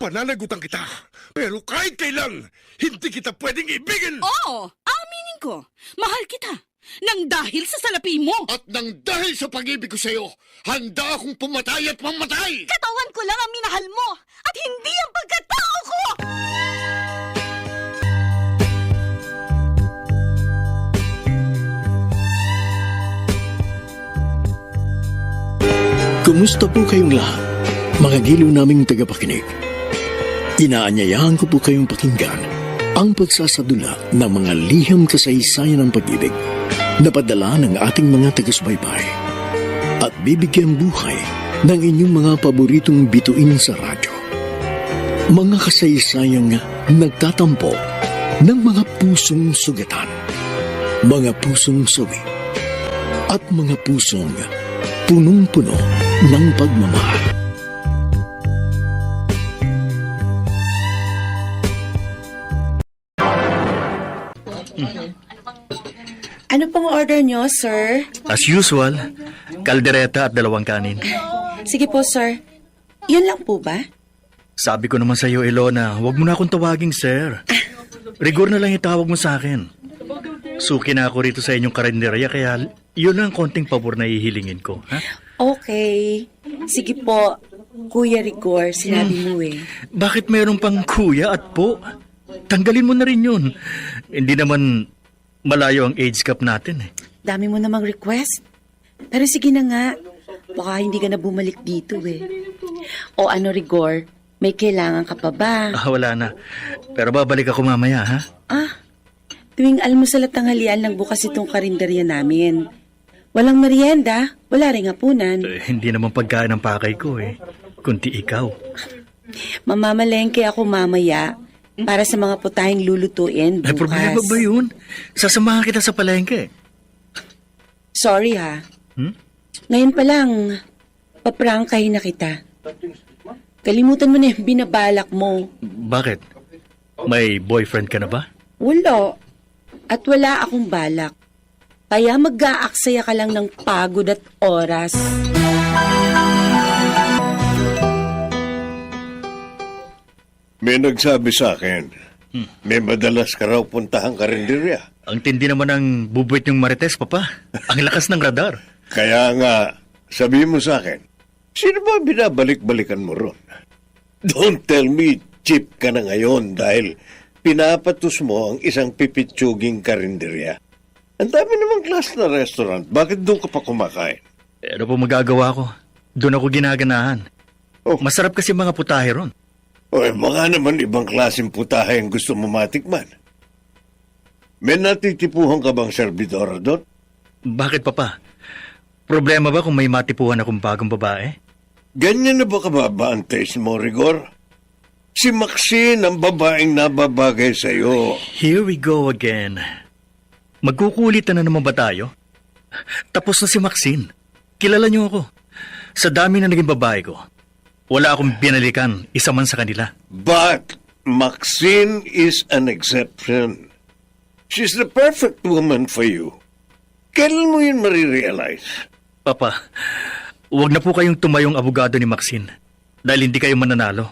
Pananagutan kita. Pero kahit kailan, hindi kita pwedeng ibigin. Oo, aminin ko. Mahal kita. Nang dahil sa salapi mo. At nang dahil sa pag-ibig ko sa'yo, handa akong pumatay at mamatay. Katawan ko lang ang minahal mo at hindi ang pagkatao ko! Kumusta po kayong lahat, mga giliw naming tagapakinig? Inaanyayahan ko po kayong pakinggan ang pagsasadula ng mga liham kasaysayan ng pag-ibig na padala ng ating mga taga-subaybay at bibigyan buhay ng inyong mga paboritong bituin sa radyo. Mga kasaysayang nagtatampo ng mga pusong sugatan, mga pusong sawi, at mga pusong punong-puno ng pagmamahal. Ano pong order nyo, sir? As usual, kaldereta at 2 kanin. Sige po, sir. Yun lang po ba? Sabi ko naman sa iyo, Ilona, huwag mo na akong tawaging sir. Rigor na lang itawag mo sa akin. Suki na ako rito sa inyong karinderya, kaya yun lang konting pabor na ihilingin ko. Ha? Okay. Sige po, Kuya Rigor, sinabi mo eh. Bakit mayroon pang kuya at po? Tanggalin mo na rin yun. Hindi naman malayo ang age gap natin eh. Dami mo namang request. Pero sige na nga, baka hindi ka na bumalik dito eh. O ano, Rigor, may kailangan ka pa ba? Wala na. Pero babalik ako mamaya, ha? Tuwing almusal at tanghalian lang bukas itong karinderya namin. Walang merienda, wala rin hapunan. Hindi naman pagkain ang pakay ko eh. Kunti ikaw. Mamamalengke ako mamaya para sa mga putahing lulutuin bukas. May problema ba yun? Sasamahan kita sa palengke. Sorry ha. Ngayon pa lang, paprangkahin na kita. Kalimutan mo na yung binabalak mo. Bakit? May boyfriend ka na ba? Wala. At wala akong balak. Kaya mag-aaksaya ka lang ng pagod at oras. May nagsabi sa akin, may madalas ka raw puntahang karinderya. Ang tindi naman ng bubuit yung Marites, Papa. Ang lakas ng radar. Kaya nga, sabi mo sa akin, sino ba binabalik-balikan mo ron? Don't tell me cheap ka na ngayon dahil pinapatos mo ang isang pipitsuging karinderya. Ang dami namang class na restaurant. Bakit doon ka pa kumakain? Ano po magagawa ko? Doon ako ginaganahan. Oh. Masarap kasi mga putahe ron. O baka naman ibang klaseng putahe ang gusto mo matikman. May natitipuhan ka bang servidora doon? Bakit, Papa? Problema ba kung may matipuhan akong bagong babae? Ganyan na ba kababa ang taste mo, Rigor? Si Maxine ang babaeng nababagay sa'yo. Here we go again. Magkukulitan na naman ba tayo? Tapos na si Maxine. Kilala niyo ako. Sa dami na naging babae ko, wala akong binalikan, isa man sa kanila. But Maxine is an exception. She's the perfect woman for you. Kailan mo yun marirealize? Papa, huwag na po kayong tumayong abogado ni Maxine dahil hindi kayo mananalo.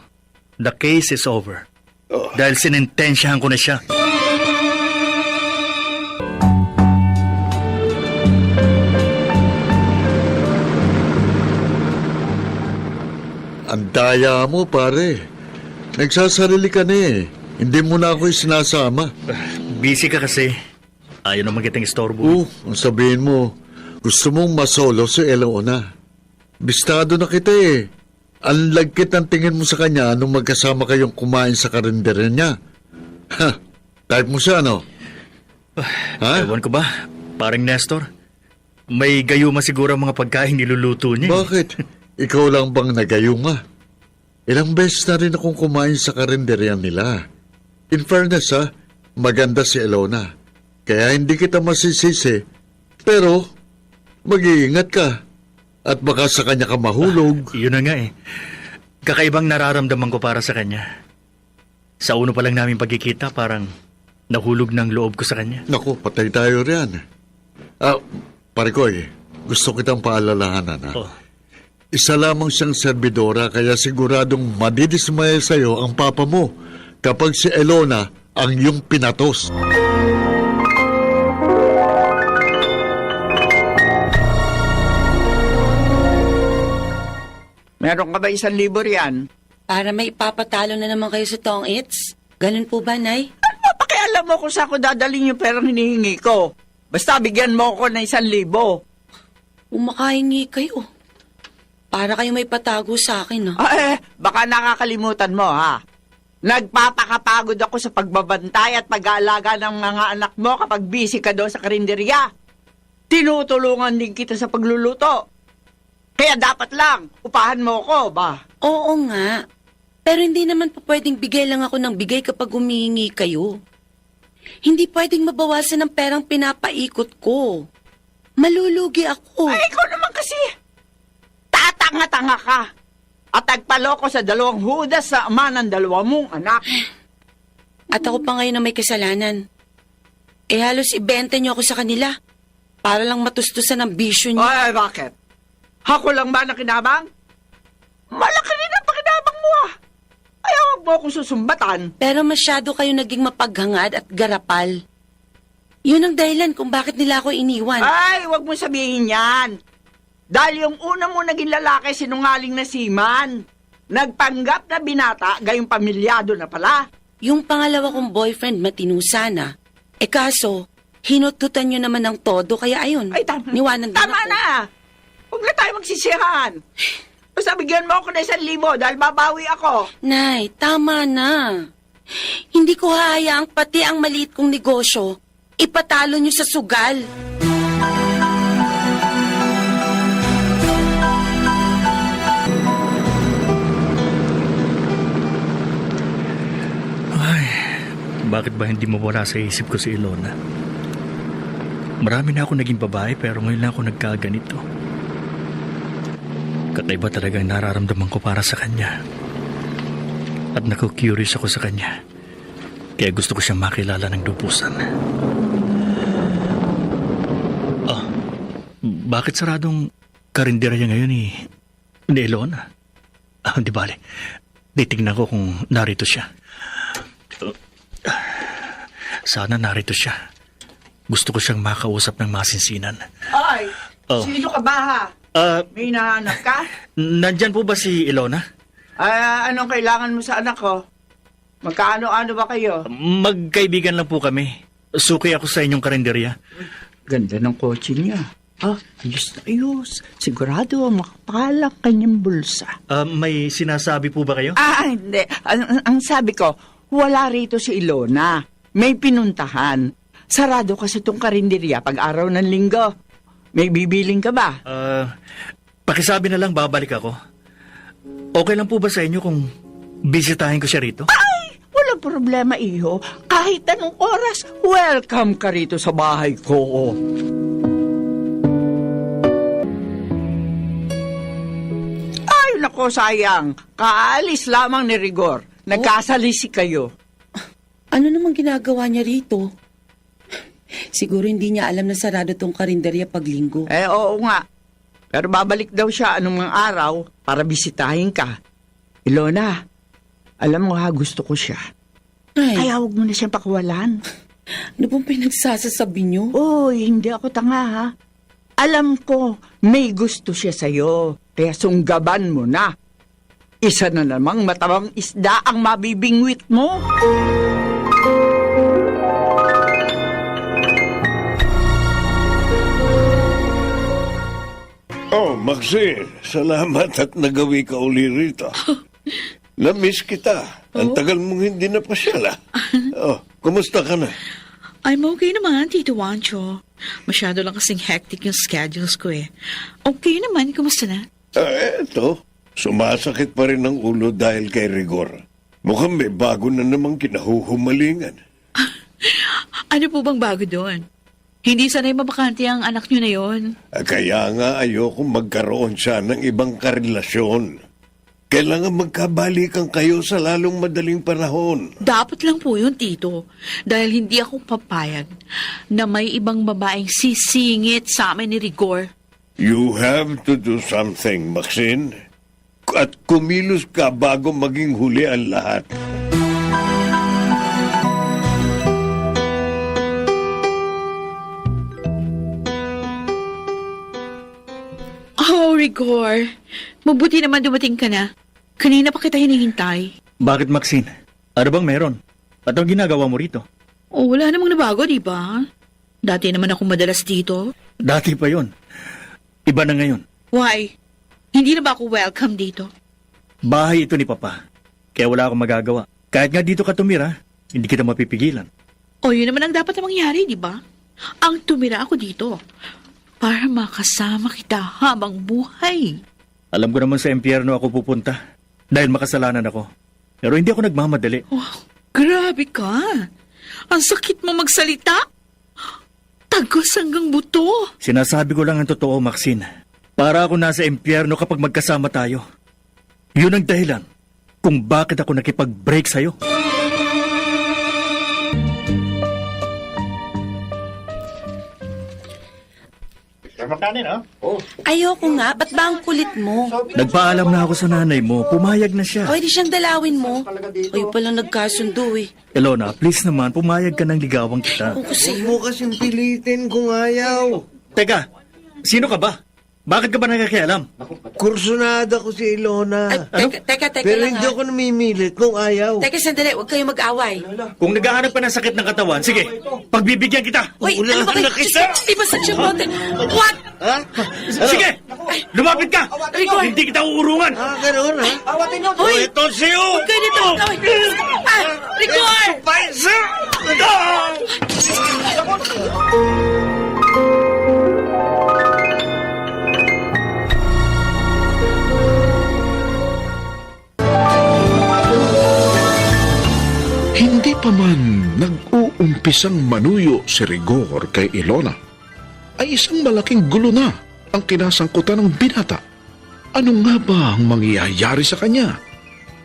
The case is over. Oh. Dahil sinentensyahan ko na siya. Ang daya mo, pare. Nagsasarili ka na eh. Hindi mo na ako sinasama. Busy ka kasi. Ayaw naman kitang istorbo. Ang sabihin mo, gusto mong masolo si Elona. Bistado na kita eh. Ang lagkit ang tingin mo sa kanya nung magkasama kayong kumain sa karinderya niya. Ha? Type mo siya, no? Ha? Ewan ko ba? Parang Nestor. May gayuma siguro ang mga pagkain niluluto niya. Bakit? Ikaw lang bang nagayuma? Ilang beses na rin akong kumain sa karinderya nila. In fairness ha, maganda si Elona. Kaya hindi kita masisisi. Pero, mag-iingat ka. At baka sa kanya ka mahulog. Yun na nga eh. Kakaibang nararamdaman ko para sa kanya. Sa uno pa lang namin pagkikita, parang nahulog ng loob ko sa kanya. Naku, patay tayo riyan. Parikoy, gusto kitang paalalahanan ha. Oh. Isa lamang siyang serbidora kaya siguradong madidismaya sa'yo ang papa mo kapag si Elona ang iyong pinatos. Meron ka ba 1,000 riyan? Para may ipapatalo na naman kayo sa Tong Its? Ganun po ba, Nay? Ano pakialam mo kung saan ko dadalhin yung perang hinihingi ko? Basta bigyan mo ako ng 1,000. Umakahingi kayo. Para kayo may patago sa akin, ha? Baka nakakalimutan mo, ha? Nagpapakapagod ako sa pagbabantay at pag-aalaga ng mga anak mo kapag busy ka doon sa karinderya. Tinutulungan din kita sa pagluluto. Kaya dapat lang, upahan mo ko, ba? Oo nga. Pero hindi naman po pwedeng bigay lang ako ng bigay kapag humihingi kayo. Hindi pwedeng mabawasan ng perang pinapaikot ko. Malulugi ako. Ay, ikaw naman kasi. Tatanga-tanga ka. At nagpaloko sa 2 hudas sa ama ng 2 mong anak. At ako pa ngayon na may kasalanan. Eh halos ibenta niyo ako sa kanila. Para lang matustusan ang bisyo niyo. Ay, bakit? Ako lang ba nakinabang? Malaki rin ang pakinabang mo, ah. Ay, huwag mo akong susumbatan. Pero masyado kayo naging mapaghangad at garapal. Yun ang dahilan kung bakit nila ako iniwan. Ay, huwag mo sabihin yan. Dahil yung una mo naging lalaki, sinungaling na seaman. Nagpanggap na binata, gayong pamilyado na pala. Yung pangalawa kong boyfriend matino sana. Eh kaso, hinututan nyo naman ng todo, kaya ayun. Ay, tama. Niwanan din Tama ako. na. Huwag na tayo magsisihan. Basta bigyan mo ako ng 1,000 dahil babawi ako. Nay, tama na. Hindi ko hahayaang pati ang maliit kong negosyo, ipatalo nyo sa sugal. Ay, bakit ba hindi mawala sa isip ko si Elona? Marami na ako naging babae pero ngayon lang ako nagkaganito. Kakaiba talaga ang nararamdaman ko para sa kanya. At naku-curious ako sa kanya. Kaya gusto ko siyang makilala ng lubusan. Ah, bakit saradong karinderya ngayon ni Elona? Ah, di bale. Titignan ko kung narito siya. Sana narito siya. Gusto ko siyang makausap ng masinsinan. Ay, Oh. sino ka ba, ha? May hinahanap ka? Nandyan po ba si Elona? Anong kailangan mo sa anak ko? Magkaano-ano ba kayo? Magkaibigan lang po kami. Suki ako sa inyong karinderya. Ganda ng kotse niya. Ayos na ayos. Sigurado makapal ang kanyang bulsa. May sinasabi po ba kayo? Hindi. Ang sabi ko, wala rito si Ilona. May pinuntahan. Sarado kasi itong karinderya pag araw ng linggo. May bibiling ka ba? Pakisabi na lang babalik ako. Okay lang po ba sa inyo kung bisitahin ko siya rito? Walang problema, iho. Kahit anong oras, welcome ka rito sa bahay ko. Ay, nako, sayang. Kaalis lamang ni Rigor. Nagkasalisi kayo. Ano namang ginagawa niya rito? Siguro hindi niya alam na sarado tong karinderya pag linggo. Oo nga. Pero babalik daw siya anong mga araw para bisitahin ka. Ilona, alam mo ha, gusto ko siya. Ay, Kaya huwag mo na siyang pakawalan. ano bang pinagsasasabi niyo? Uy, hindi ako tanga ha. Alam ko, may gusto siya sa'yo. Kaya sunggaban mo na. Isa na namang matabang isda ang mabibingwit mo. Oh, Maxine, salamat at nagawi ka uli rito. Na-miss kita. Ang tagal mong hindi napasyala. Oh, kumusta ka na? I'm okay naman, Tito Wancho. Masyado lang kasing hectic yung schedules ko eh. Okay naman, kumusta na? Eto, sumasakit pa rin ang ulo dahil kay Rigor. Mukhang may bago na namang kinahuhumalingan. Ano po bang bago doon? Hindi sanay mabakante ang anak niyo na yon. Kaya nga ayoko magkaroon siya ng ibang karelasyon. Kailangan magkabalikan kayo sa lalong madaling panahon. Dapat lang po yun, Tito. Dahil hindi ako papayag na may ibang babaeng sisingit sa amin ni Rigor. You have to do something, Maxine. At kumilos ka bago maging huli ang lahat. Oh, Rigor. Mabuti naman dumating ka na. Kanina pa kita hinihintay. Bakit, Maxine? Ano bang meron? At ang ginagawa mo rito? Oh, wala namang nabago, di ba? Dati naman ako madalas dito. Dati pa yon. Iba na ngayon. Why? Hindi na ba ako welcome dito? Bahay ito ni Papa. Kaya wala akong magagawa. Kahit nga dito ka tumira, hindi kita mapipigilan. O, yun naman ang dapat na mangyari, di ba? Ang tumira ako dito para makasama kita habang buhay. Alam ko naman sa impyerno ako pupunta dahil makasalanan ako. Pero hindi ako nagmamadali. Oh, grabe ka. Ang sakit mo magsalita. Tagos hanggang buto. Sinasabi ko lang ang totoo, Maxine. Para ako nasa impyerno kapag magkasama tayo. Yun ang dahilan kung bakit ako nakipag-break sa'yo. Ayoko nga, ba't ba ang kulit mo? Nagpaalam na ako sa nanay mo. Pumayag na siya. O, di siyang dalawin mo. Kayo palang nagkasundo eh. Elona, please naman, pumayag ka ng ligawang kita. Kung kasi, Huwag mo kasing pilitin kung ayaw. Teka, sino ka ba? Bakit ka ba nagkakialam? Kursunada ko si Ilona. ay, teka Pero lang hindi ha. ako namimilit kung ayaw. Teka, sandali, huwag kayong mag-away. Kung naghahanap ka ng sakit ng katawan, sige, pagbibigyan kita. Uy, Wala ano ba kayo? na kita. Iba sa siya bote. What? Ha? Sige, lumapit ka. Rigor. Hindi kita uurungan. Ganoon ha? Uy, Ito siyo! huwag kayo nito. Rigor! Paisa! Hindi pa man nag-uumpisang manuyo si Rigor kay Ilona, ay isang malaking gulo na ang kinasangkutan ng binata. Ano nga ba ang mangyayari sa kanya?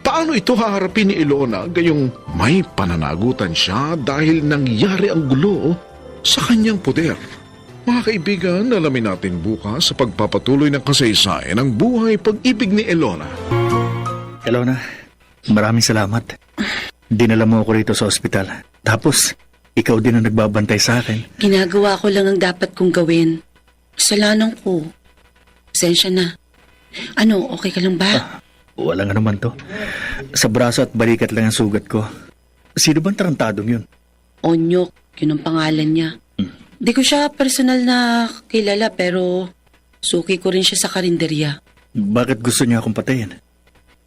Paano ito haharapin ni Ilona gayong may pananagutan siya dahil nangyari ang gulo sa kanyang poder? Mga kaibigan, alamin natin bukas sa pagpapatuloy ng kasaysayan ng buhay pag-ibig ni Ilona. Elona, maraming salamat. Dinala mo ako rito sa ospital. Tapos, ikaw din ang nagbabantay sa akin. Ginagawa ko lang ang dapat kong gawin. Kasalanan ko. Pasensya na. Ano, okay ka lang ba? Wala nga naman to. Sa braso at balikat lang ang sugat ko. Sino bang tarantadong yun? Onyok, yun ang pangalan niya. Di ko siya personal na kilala pero suki ko rin siya sa karinderya. Bakit gusto niya akong patayin?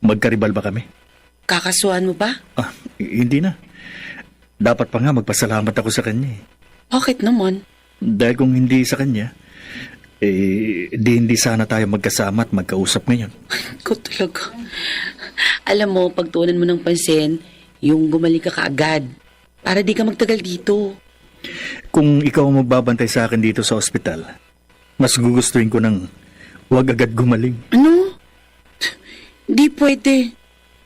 Magkaribal ba kami? Kakasuhan mo ba? Hindi na. Dapat pa nga magpasalamat ako sa kanya eh. Bakit naman? Dahil kung hindi sa kanya, hindi sana tayo magkasama at magkausap ngayon. Ko talaga. Alam mo, pagtuunan mo ng pansin, yung gumaling ka kaagad. Para di ka magtagal dito. Kung ikaw ang magbabantay sa akin dito sa ospital, mas gugustuhin ko ng huwag agad gumaling. Ano? Di pwede.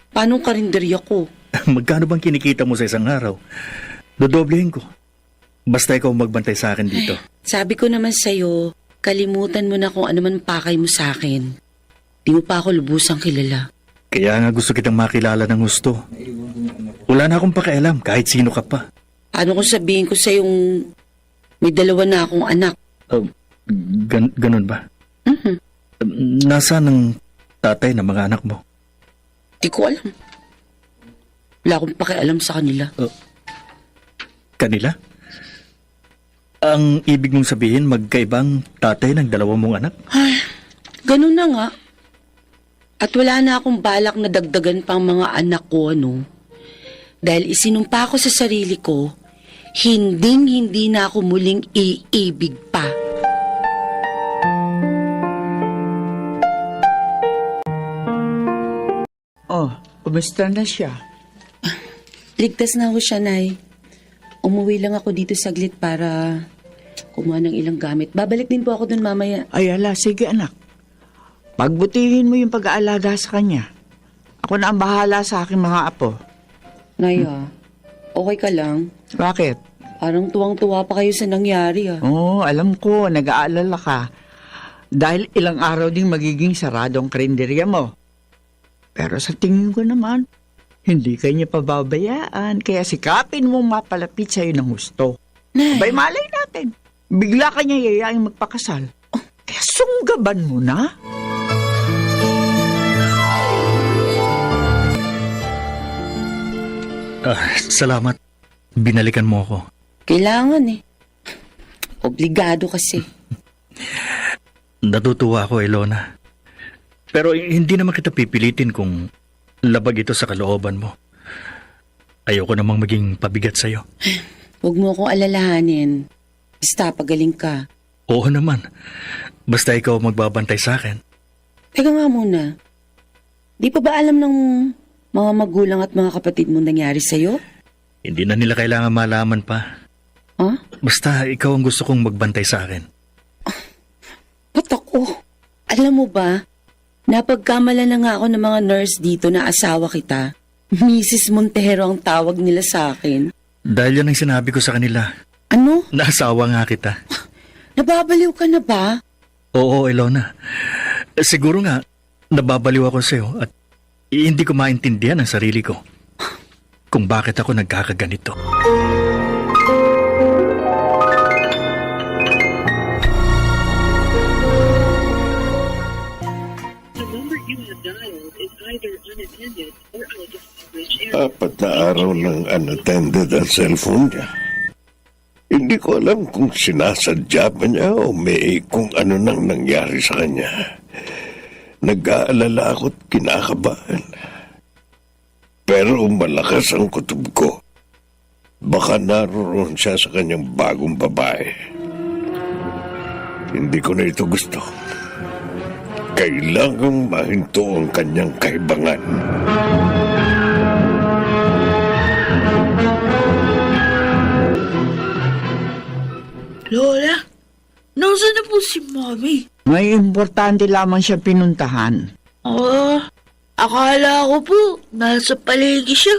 Paano karinderya ko? Magkano bang kinikita mo sa isang araw? Dodoblehin ko. Basta ikaw magbantay sa akin dito. Sabi ko naman sa'yo, kalimutan mo na kung ano man pakay mo sa akin. Di mo pa ako lubusang kilala. Kaya nga gusto kitang makilala ng gusto. Wala na akong pakialam kahit sino ka pa. Paano kung sabihin ko sa'yong may dalawa na akong anak? Ganun ba? Mhm. Nasaan ang tatay ng mga anak mo? Di ko alam. Wala akong pakialam sa kanila. Kanila? Ang ibig mong sabihin, magkaibang tatay ng dalawa mong anak? Ay, ganun na nga. At wala na akong balak na dagdagan pang mga anak ko, ano? Dahil isinumpa ko sa sarili ko, hindi na ako muling iibig pa. Oh, kumusta na siya? Ligtas na ako siya, Nay. Umuwi lang ako dito saglit para kumuha ng ilang gamit. Babalik din po ako dun mamaya. Ay, ala, sige anak. Pagbutihin mo yung pag-aalaga sa kanya. Ako na ang bahala sa aking mga apo. Nay, okay ka lang? Bakit? Parang tuwang-tuwa pa kayo sa nangyari, Oo, alam ko, nag-aalala ka. Dahil ilang araw ding magiging sarado ang karinderya mo. Pero sa tingin ko naman, hindi ka niya pababayaan. Kaya sikapin mo mapalapit sa'yo ng gusto. Nay, Bay malay natin. Bigla ka niya yayaing magpakasal. Kaya sunggaban mo na. Salamat. Binalikan mo ako. kailangan eh. Obligado kasi. Natutuwa ako, Ilona. Pero hindi naman kita pipilitin kung labag ito sa kalooban mo. Ayoko namang maging pabigat sa'yo. Huwag mo akong alalahanin. Basta pagaling ka. Oo naman. Basta ikaw magbabantay sa akin. Teka nga muna. Di pa ba alam ng mga magulang at mga kapatid mo nangyari sa'yo? Hindi na nila kailangan malaman pa. Ha? Basta ikaw ang gusto kong magbantay sa akin. Ba't ako? Alam mo ba, napagkamala na nga ako ng mga nurse dito na asawa kita. Mrs. Montero ang tawag nila sa akin. Dahil yan ang sinabi ko sa kanila. Ano? Naasawa nga kita. Nababaliw ka na ba? Oo, Ilona. Siguro nga, nababaliw ako sa'yo at hindi ko maintindihan ang sarili ko kung bakit ako nagkakaganito. Apat na araw nang unattended ang cellphone niya. Hindi ko alam kung sinasadya ba niya o may kung ano nang nangyari sa kanya. Nag-aalala ako't kinakabahan. Pero malakas ang kutob ko. Baka naroon siya sa kanyang bagong babae. Hindi ko na ito gusto. Kailangang mahinto ang kanyang kaibangan. Lola, nasaan na po si Mommy? May importante lamang siya pinuntahan. Akala ko po, nasa palengke siya.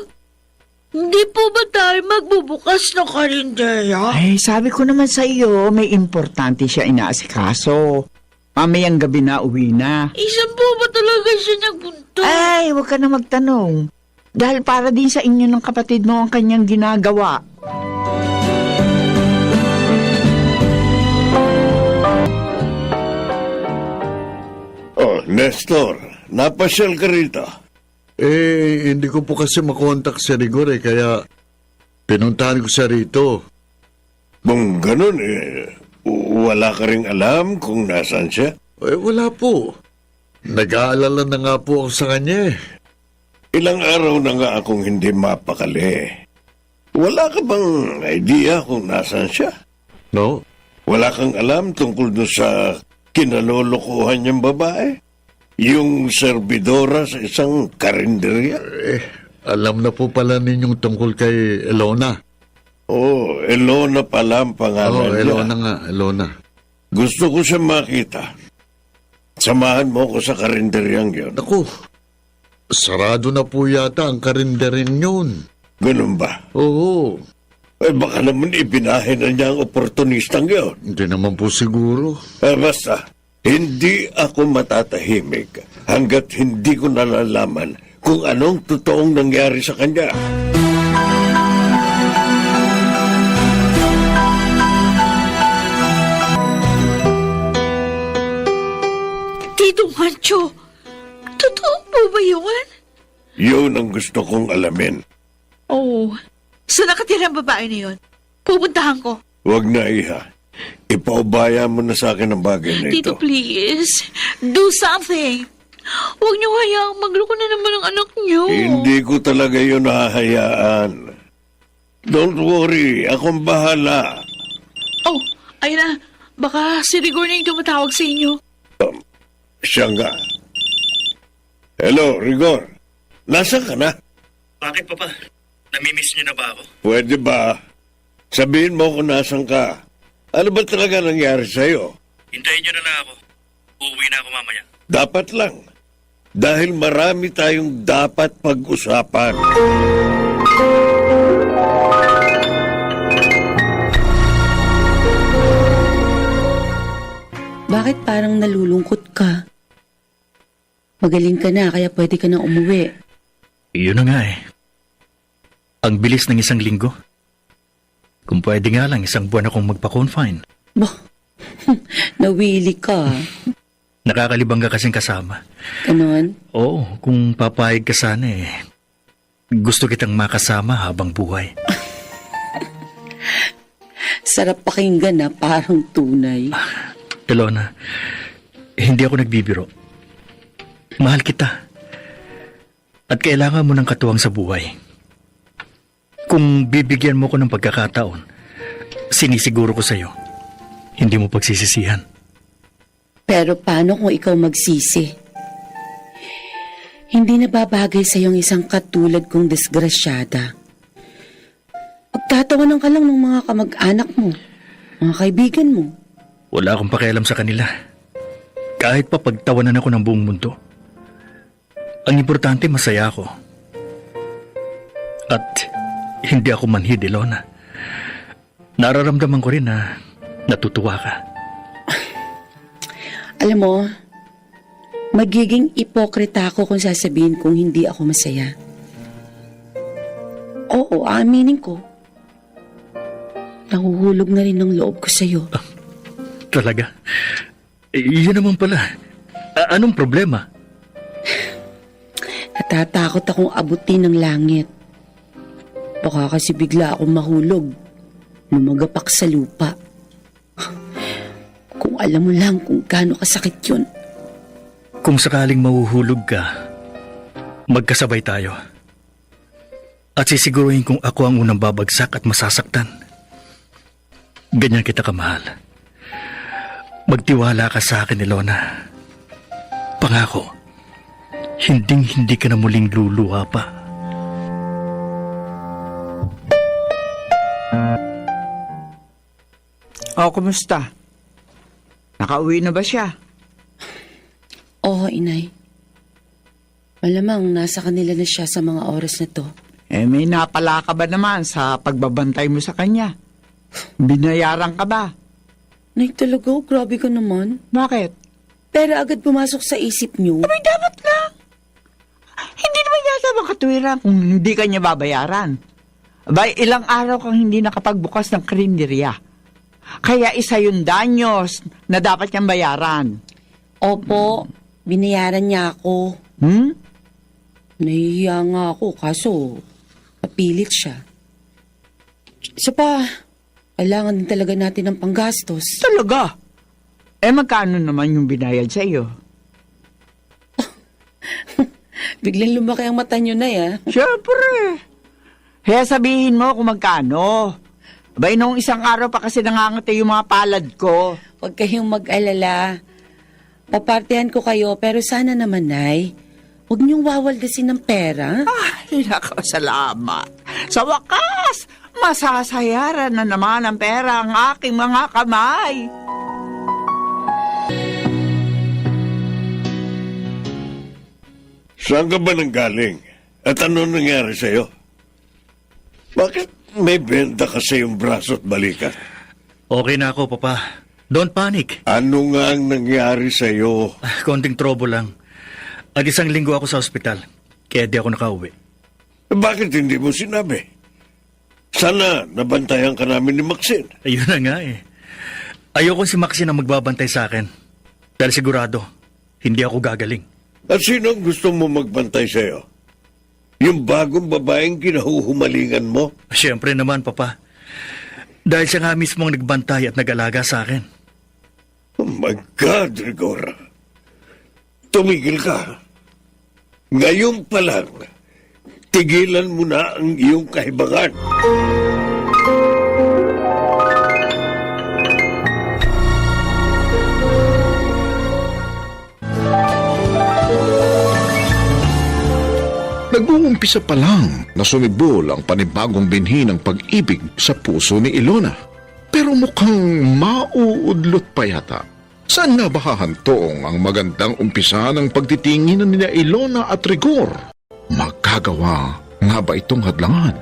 Hindi po ba tayo magbubukas ng karinderya? Ay, sabi ko naman sa iyo, may importante siya inaasikaso. Mamayang gabi na uwi na. Isan po ba talaga siya nagpunta? Ay, huwag ka na magtanong. Dahil para din sa inyo ng kapatid mo ang kanyang ginagawa. Oh, Nestor, napasyal ka rito. Hindi ko po kasi makontak si Rigor kaya pinuntahan ko siya rito. Kung ganun, wala ka ring alam kung nasaan siya? Wala po. Nag-aalala na nga po ako sa kanya. Ilang araw na nga akong hindi mapakali. Wala ka bang idea kung nasaan siya? No? Wala kang alam tungkol doon sa kinalolokohan niyang babae? Yung serbidora sa isang karinderya? Alam na po pala ninyong tungkol kay Elona. Oh, Elona pala ang pangalan niya. Elona nga, Elona. Gusto ko siya makita. Samahan mo ko sa karinderyang yun. Naku, sarado na po yata ang karinderin yun. Ganun ba? Oo, Baka naman ibinahin na niya ang oportunistang yun. hindi naman po siguro. Basta, hindi ako matatahimik hanggat hindi ko nalalaman kung anong totoong nangyari sa kanya. Tito Mancho, totoo po ba yun? Yun ang gusto kong alamin. Oh, saan nakatira ang babae na yun? Pupuntahan ko. Huwag na, Iha. Ipaubaya mo na sa akin ang bagay na Tito, ito. please, do something. Huwag niyo hayaang magloko na naman ang anak niyo. Hindi ko talaga yun hahayaan. Don't worry, akong bahala. Oh, ayun na. Baka si Rigor na yung tumatawag sa inyo. Siya nga. Hello, Rigor. Nasaan ka na? Bakit, Papa? Namimiss niyo na ba ako? Pwede ba? Sabihin mo kung nasan ka. Ano ba talaga nangyari sa'yo? Hintayin niyo na lang ako. Uuwi na ako mamaya. Dapat lang. Dahil marami tayong dapat pag-usapan. Bakit parang nalulungkot ka? Magaling ka na, kaya pwede ka na umuwi. Iyon na nga eh. Ang bilis ng 1 linggo. Kung pwede nga lang, 1 buwan akong magpa-confine. Bah, nawili ka. Nakakalibang ka kasing kasama. Ganon? Oo, kung papayag ka sana eh. Gusto kitang makasama habang buhay. Sarap pakinggan na, parang tunay. Ilona, hindi ako nagbibiro. Mahal kita. At kailangan mo ng katuwang sa buhay. Kung bibigyan mo ko ng pagkakataon, sinisiguro ko sa'yo, hindi mo pagsisisihan. Pero paano kung ikaw magsisi? Hindi na babagay sa yung isang katulad kong disgrasyada. Pagtatawanan ka lang ng mga kamag-anak mo, mga kaibigan mo. Wala akong pakialam sa kanila. Kahit pa pagtawanan ako ng buong mundo. Ang importante, masaya ako. At hindi ako manhid, Ilona. Nararamdaman ko rin na natutuwa ka. Alam mo, magiging ipokrita ako kung sasabihin kong hindi ako masaya. Oo, aaminin ko. Nahuhulog na rin ang loob ko sa'yo. Talaga? Iyon naman pala. Anong problema? Natatakot akong abutin ng langit. Baka kasi bigla akong mahulog. Lumagapak sa lupa. Kung alam mo lang kung gaano kasakit yun. Kung sakaling mahuhulog ka, magkasabay tayo. At sisiguruhin kong ako ang unang babagsak at masasaktan. Ganyan kita kamahal. Magtiwala ka sa akin, Ilona. Pangako, hindi ka na muling luluha pa. O, kumusta? Nakauwi na ba siya? Oo, inay. Malamang nasa kanila na siya sa mga oras na to. May napala ka ba naman sa pagbabantay mo sa kanya? Binayaran ka ba? Nay, talaga, grabe ka naman. Bakit? Pero agad pumasok sa isip niyo. Abay, dapat lang. Hindi naman yata makatuwiran kung hindi ka niya babayaran. Abay, ilang araw kang hindi nakapagbukas ng karinderya. Kaya isa yung danyos na dapat niyang bayaran. Opo, binayaran niya ako. Nahihiya nga ako, kaso napilit siya. Isa pa, kailangan din talaga natin ng panggastos. Talaga? Magkano naman yung binayad sa iyo? Biglang lumaki ang mata niyo na ya. Siyempre. Kaya sabihin mo kung magkano. Abay, nung isang araw pa kasi nangangati yung mga palad ko. Huwag kayong mag-alala. Papartihan ko kayo, pero sana naman, Nay, huwag niyong wawaldasin ng pera. Ay, nako, salamat. Sa wakas, masasayaran na naman ang pera ang aking mga kamay. Saan ka ba nanggaling? At ano nangyari sa'yo? Bakit may benda ka sa iyong braso at balikat? Okay na ako, Papa. Don't panic. Ano nga ang nangyari sa'yo? Konting trouble lang. At 1 linggo ako sa ospital. Kaya di ako nakauwi. Bakit hindi mo sinabi? Sana nabantayan ka namin ni Maxine. Ayun na nga eh. Ayoko si Maxine ang magbabantay sa akin. Dahil sigurado, hindi ako gagaling. At sino ang gusto mo magbantay sa'yo? Yung bagong babaeng kinahuhumalingan mo? Siyempre naman, Papa. Dahil siya nga mismo ang nagbantay at nag-alaga sa akin. Oh my God, Rigora. Tumigil ka. Ngayon pa lang, tigilan mo na ang iyong kahibangan. Nag-uumpisa pa lang na sumibol ang panibagong binhi ng pag-ibig sa puso ni Ilona. Pero mukhang mauudlot pa yata. Saan nga ba hahantong ang magandang umpisa ng pagtitinginan ni Ilona at Rigor? Magkagawa nga ba itong hadlangan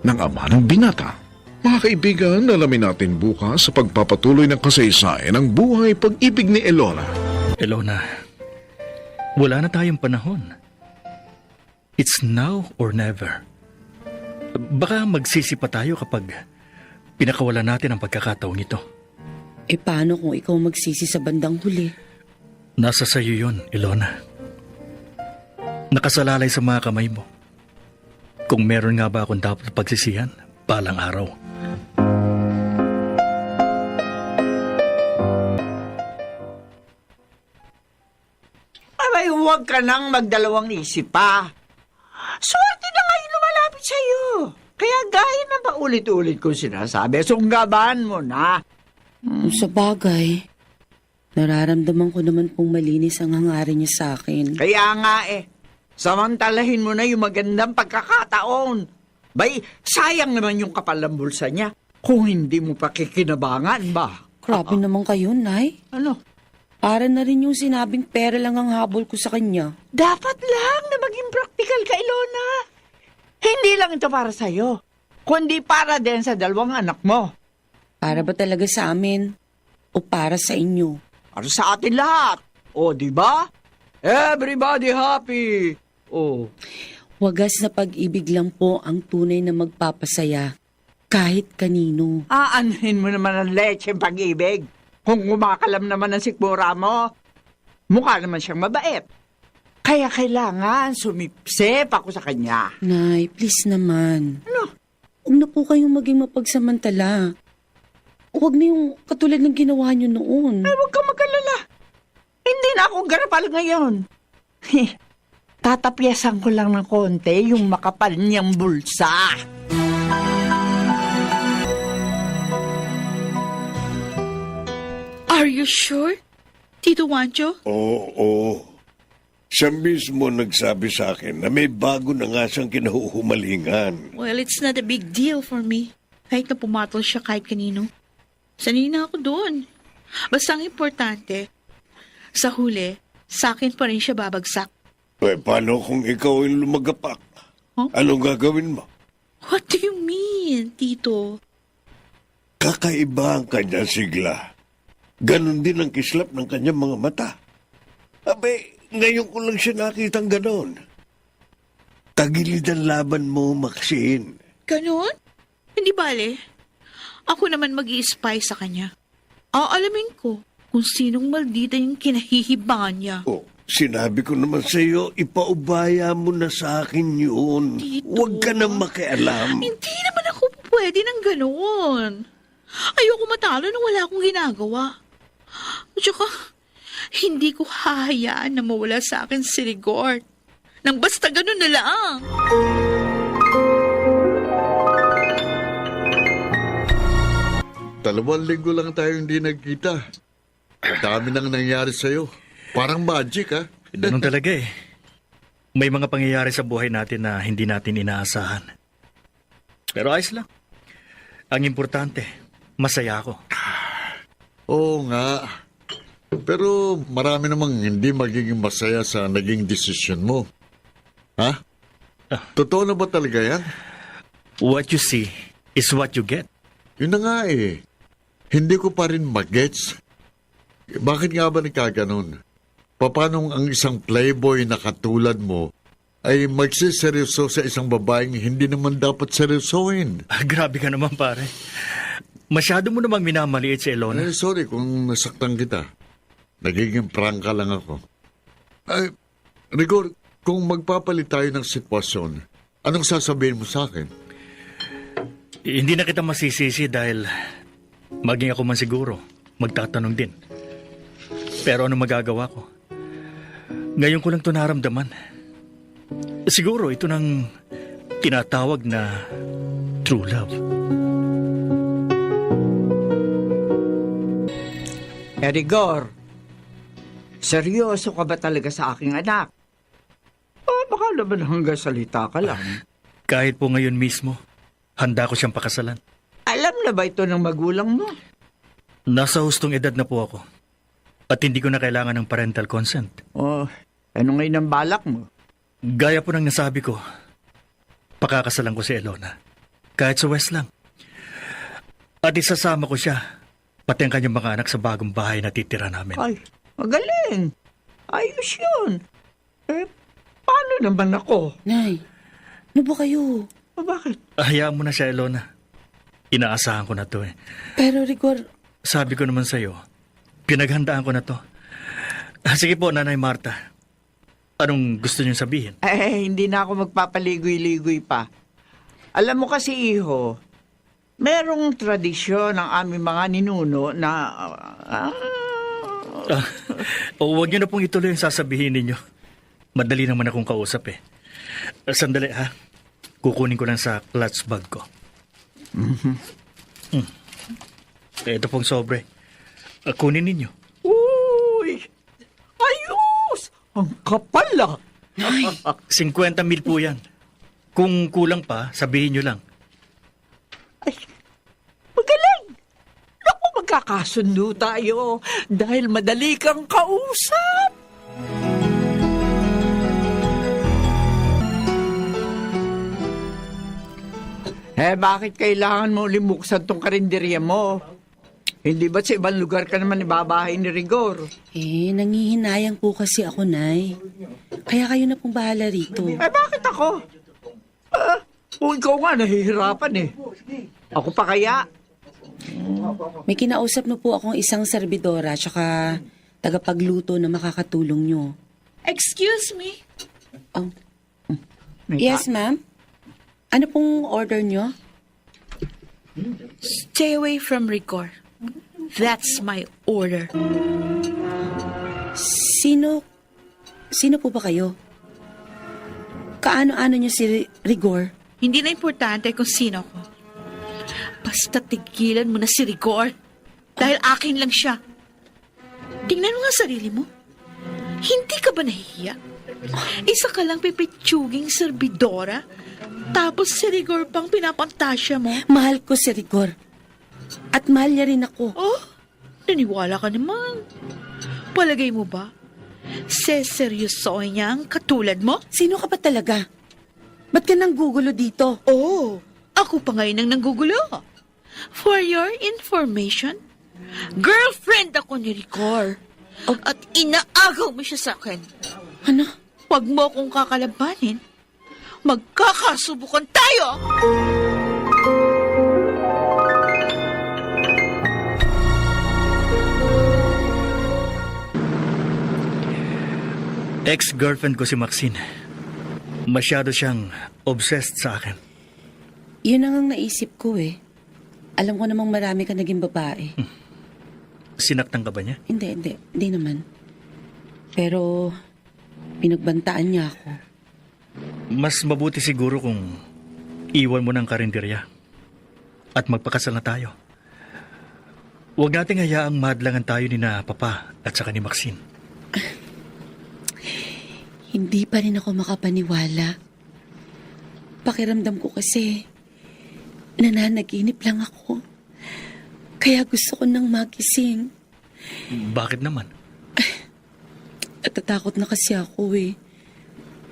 ng ama ng binata? Mga kaibigan, alamin natin bukas sa pagpapatuloy ng kasaysayan ng buhay pag-ibig ni Elona. Elona, wala na tayong panahon. It's now or never. Baka magsisi pa tayo kapag pinakawalan natin ang pagkakataong ito. Eh paano kung ikaw magsisi sa bandang huli? Nasa sayo yun, Elona. Nakasalalay sa mga kamay mo. Kung meron nga ba akong dapat pagsisihan, balang araw. Abay, huwag ka nang magdalawang isip pa. Swerte na ngayon lumalapit sa'yo. Kaya gaya na paulit-ulit ko sinasabi, sunggaban mo na. Sa bagay, nararamdaman ko naman pong malinis ang hangarin niya sa akin. Kaya nga samantalahin mo na yung magandang pagkakataon. Bay, sayang naman yung kapal ng bulsa niya kung hindi mo pakikinabangan ba? Grabe naman kayo, Nay. Ano? Para na rin yung sinabing pera lang ang habol ko sa kanya. Dapat lang na maging practical ka, Ilona. Hindi lang ito para sa'yo, kundi para din sa dalawang anak mo. Para ba talaga sa amin? O para sa inyo? Para sa atin lahat. O, di ba? Everybody happy. O, Wagas na pag-ibig lang po ang tunay na magpapasaya. Kahit kanino. aanhin mo naman ang leche pag-ibig. Kung kumakalam naman ang sikmura mo, mukha naman siyang mabait. Kaya kailangan sumipsip ako sa kanya. Nay, please naman. Ano? Huwag na po kayong maging mapagsamantala. Huwag na yung katulad ng ginawa niyo noon. Ay, huwag kang mag-alala. Hindi na ako garapal ngayon. Tatapyasan ko lang ng konti yung makapal niyang bulsa. Are you sure, Tito Wancho? Oo. Siya mismo nagsabi sa akin na may bago na nga siyang kinahuhumalingan. Well, it's not a big deal for me. Kahit na pumatol siya kahit kanino. Sanay na ako doon. Basta ang importante, sa huli, sa akin pa rin siya babagsak. Paano kung ikaw ay lumagapak? Huh? Anong gagawin mo? What do you mean, Tito? Kakaiba ang kanyang sigla. Ganon din ang kislap ng kanyang mga mata. Abe, ngayon ko lang siya nakitang ganon. Tagilid ang laban mo, Maxine. Ganon? Hindi bale. Ako naman mag-i-spy sa kanya. Aalamin ko kung sinong maldita yung kinahihibangan niya. Oh, sinabi ko naman sa iyo, ipaubaya mo na sa akin yun. Tito. Huwag ka na makialam. Hindi naman ako pwede ng ganon. Ayoko matalo nang wala akong ginagawa. At saka, hindi ko hahayaan na mawala sa akin si Rigor. Nang basta ganon na lang. Dalawang linggo lang tayo hindi nagkita. Dami nang nangyari sa'yo. Parang magic, ha? Ganun talaga eh. May mga pangyayari sa buhay natin na hindi natin inaasahan. Pero ayos lang. Ang importante, masaya ako. Oo nga. Pero marami namang hindi magiging masaya sa naging desisyon mo. Ha? Totoo na ba talaga yan? What you see is what you get. Yun na nga eh. Hindi ko pa rin magets. Bakit nga ba nagkaganon? Paano ang isang playboy na katulad mo ay magsiseryoso sa isang babaeng hindi naman dapat seryosohin? Grabe ka naman pare. Masyado mo namang minamaliit si Elona. Sorry kung nasaktan kita. Nagiging prangka lang ako. Ay, Rigor, kung magpapalit tayo ng sitwasyon, anong sasabihin mo sa akin? Hindi na kita masisisi dahil maging ako man siguro, magtatanong din. Pero ano magagawa ko? Ngayon ko lang ito naramdaman. Siguro ito nang tinatawag na true love. Rigor, seryoso ka ba talaga sa aking anak? O baka naman hanggang salita ka lang. Kahit po ngayon mismo, handa ko siyang pakasalan. Alam na ba ito ng magulang mo? Nasa hustong edad na po ako. At hindi ko na kailangan ng parental consent. O, ano ngayon ang balak mo? Gaya po ng nasabi ko, pakakasalan ko si Elona. Kahit sa West lang. At isasama ko siya, pati ang kanyang mga anak sa bagong bahay na titira namin. Ay, magaling. Ayos yun. Paano naman ako? Nay, ano ba kayo? Bakit? Hayaan mo na siya, Elona. Inaasahan ko na to eh. Pero Rigor, Sabi ko naman sa'yo, pinaghandaan ko na to. Sige po, Nanay Marta. Anong gusto niyong sabihin? Hindi na ako magpapaligoy-ligoy pa. Alam mo kasi, iho, merong tradisyon ng aming mga ninuno na... Huwag niyo na pong ituloy yung sasabihin ninyo. Madali naman akong kausap eh. Sandali ha. Kukunin ko lang sa clutch bag ko. Ito pong sobre. Kunin ninyo. Uy! Ayos! Ang kapal ah! 50 mil po yan. Kung kulang pa, sabihin nyo lang. Ay, magaling! Naku, magkakasundo tayo dahil madali kang kausap. Bakit kailangan mo limuksan tong karinderya mo? Hindi ba sa ibang lugar ka naman ibabahay ni Rigor? Nangihinayang po kasi ako, Nay. Kaya kayo na pong bahala rito. Bakit ako? Ikaw nga, nahihirapan eh. Ako pa kaya? May kinausap na po akong isang serbidora tsaka tagapagluto na makakatulong nyo. Excuse me? Oh. Yes, ma'am? Ano pong order nyo? Stay away from Rigor. That's my order. Sino po ba kayo? Kaano-ano nyo si Rigor? Hindi na importante kung sino ko. Basta tigilan mo na si Rigor. Dahil akin lang siya. Tingnan mo nga sarili mo. Hindi ka ba nahihiya? Isa ka lang pipitsuging serbidora, tapos si Rigor pang pinapantasya mo. Mahal ko si Rigor. At mahal niya rin ako. Oh, naniwala ka naman. Palagay mo ba? Seseryosoy niya ang katulad mo? Sino ka ba talaga? Ba't ka nang gugulo dito? Oh, ako pa ngayon ang nanggugulo. For your information, girlfriend ako ni Rigor. At inaagaw mo siya sa akin. Ano? Huwag mo akong kakalabanin. Magkakasubukan tayo! Ex-girlfriend ko si Maxine. Masyado siyang obsessed sa akin. Yun ang naisip ko eh. Alam ko namang marami ka naging babae. Sinaktan ka ba niya? Hindi naman. Pero pinagbantaan niya ako. Mas mabuti siguro kung iwan mo ng karinderya at magpakasal na tayo. Huwag nating hayaang madlangan tayo ni na Papa at saka ni Maxine. Hindi pa rin ako makapaniwala. Pakiramdam ko kasi nananaginip lang ako. Kaya gusto ko nang magising. Bakit naman? Natatakot na kasi ako eh.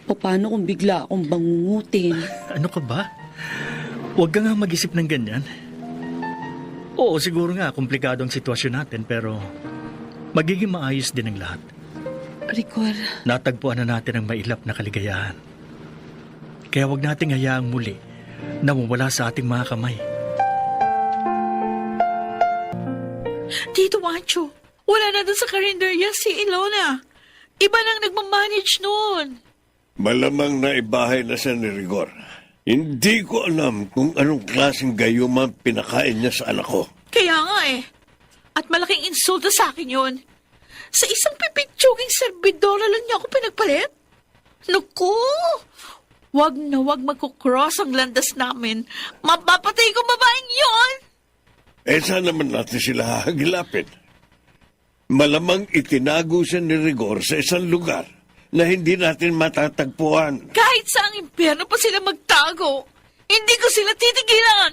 Paano kung bigla akong bangungutin? Ano ka ba? Huwag ka nga mag-isip ng ganyan. Oo, siguro nga, komplikado ang sitwasyon natin, pero magiging maayos din ang lahat. Rigor, Natagpuan na natin ang mailap na kaligayahan. Kaya huwag nating hayaang muli na mawala sa ating mga kamay. Tito Wancho, wala na doon sa karinderya si Ilona. Iba nang nagmamanage noon. Malamang na ibahay na siya ni Rigor. Hindi ko alam kung anong klaseng gayuma pinakain niya sa anak ko. Kaya nga eh. At malaking insulto sa akin yun. Sa isang pipitsuging serbidora lang niya ako pinagpalit. Naku! Wag na wag magkukross ang landas namin. Mapapatay ko babaeng yon! Saan naman natin sila hahagilapin? Malamang itinago siya ni Rigor sa isang lugar na hindi natin matatagpuan. Kahit sa ang impyerno pa sila magtago, hindi ko sila titigilan!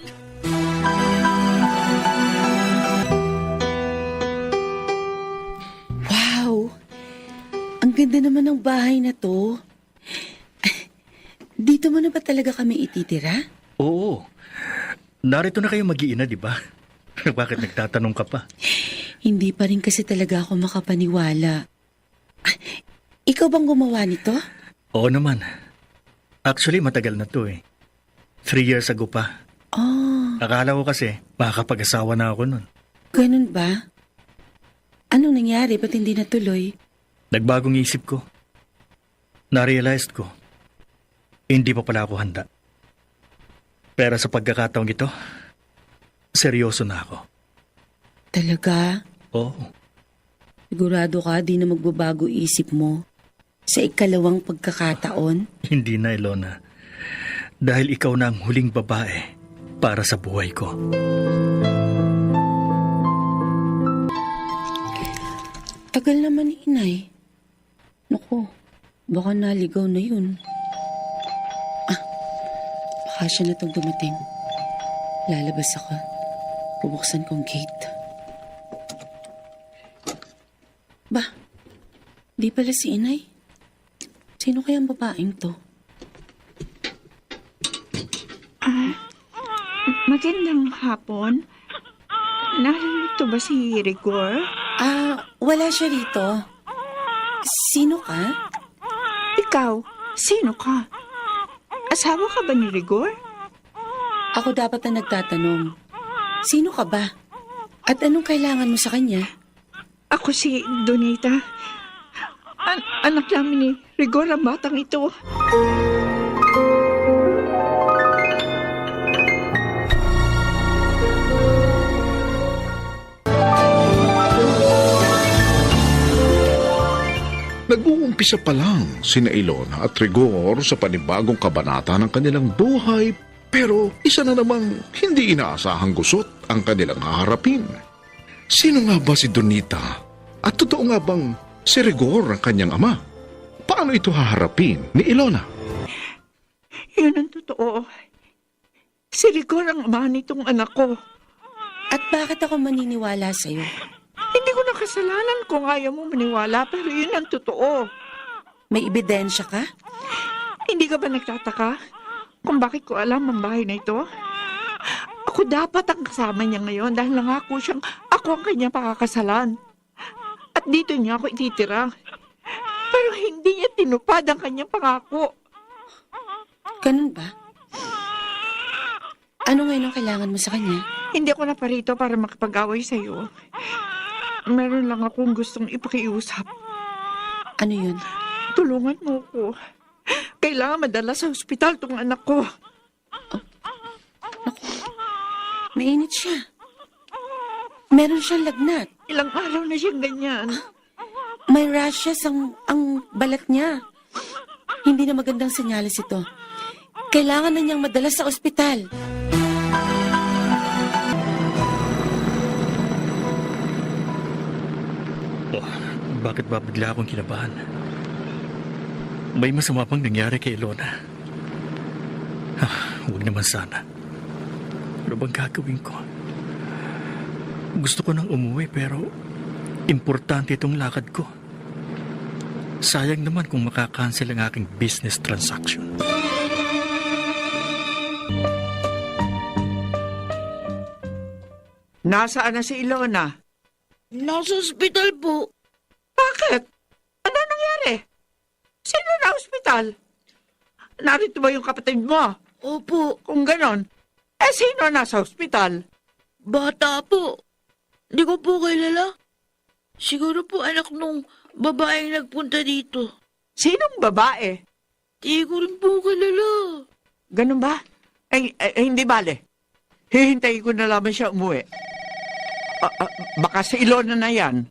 wow! Ang ganda naman ng bahay na to. Dito mo na ba talaga kami ititira? Oo. Narito na kayo mag-iina, di ba? Bakit nagtatanong ka pa? Hindi pa rin kasi talaga ako makapaniwala. Ah, ikaw bang gumawa nito? Oo naman. Actually, matagal na to eh. 3 years ago pa. Oh, Akala ko kasi makakapag-asawa na ako nun. ganun ba? Anong nangyari? Ba't hindi natuloy? Nagbagong isip ko. Na-realized ko, hindi pa pala ako handa. Pero sa pagkakataong ito, seryoso na ako. Talaga? Oo. Sigurado ka di na magbabago isip mo sa ikalawang pagkakataon? Hindi na, Ilona. Dahil ikaw na ang huling babae para sa buhay ko. Tagal naman ni Inay. Naku, baka naligaw na yun. Baka siya na itong dumating. Lalabas ako. Bubuksan kong gate. Ba, di pala si Inay. Sino kayang babaeng to? Magandang hapon. Narito ba si Rigor? Wala siya rito. Sino ka? Ikaw, sino ka? Asawa ka ba ni Rigor? Ako dapat na nagtatanong. Sino ka ba? At anong kailangan mo sa kanya? Ako si Donita. Anak namin ni Rigor ang batang ito. Nag-uumpisa pa lang sina Ilona at Rigor sa panibagong kabanata ng kanilang buhay, pero isa na namang hindi inaasahang gusot ang kanilang haharapin. Sino nga ba si Donita? At totoo nga bang si Rigor ang kanyang ama? Paano ito haharapin ni Ilona? Yun ang totoo. Si Rigor ang ama nitong anak ko. At bakit ako maniniwala sa'yo? Hindi ko na kasalanan kung ayaw mo maniwala, pero yun ang totoo. May ebidensya ka? Hindi ka ba nagtataka kung bakit ko alam ang bahay na ito? Ako dapat ang kasama niya ngayon dahil nangako siyang ako ang kanyang pakakasalan. At dito niya ako ititira. Pero hindi niya tinupad ang kanyang pangako. Ganun ba? Ano ngayon ang kailangan mo sa kanya? Hindi ako naparito para makipag-away sa'yo. Meron lang akong gustong ipakiusap. Ano yun? Tulungan mo ko. Kailangan madala sa ospital tong anak ko. Mainit siya. Meron siyang lagnat. Ilang araw na siyang ganyan. May rashes ang balat niya. Hindi na magandang senyales ito. Kailangan na niyang madala sa ospital. Bakit ba bigla akong kinabahan? May masama pang nangyari kay Ilona. Huwag naman sana. Ano bang gagawin ko? Gusto ko nang umuwi pero importante itong lakad ko. Sayang naman kung makakancel ang aking business transaction. Nasaan na si Ilona? Nasa ospital po. Bakit? Ano nangyari? Sino na ospital? Narito ba yung kapatid mo? Opo, Kung ganon, sino nasa ospital? bata po. Di ko po kilala. Siguro po anak nung babaeng nagpunta dito. Sinong babae? Di ko rin po kilala. Ganon ba? Hindi bale. Hihintayin ko na lamang siya umuwi. Baka si Ilona na yan.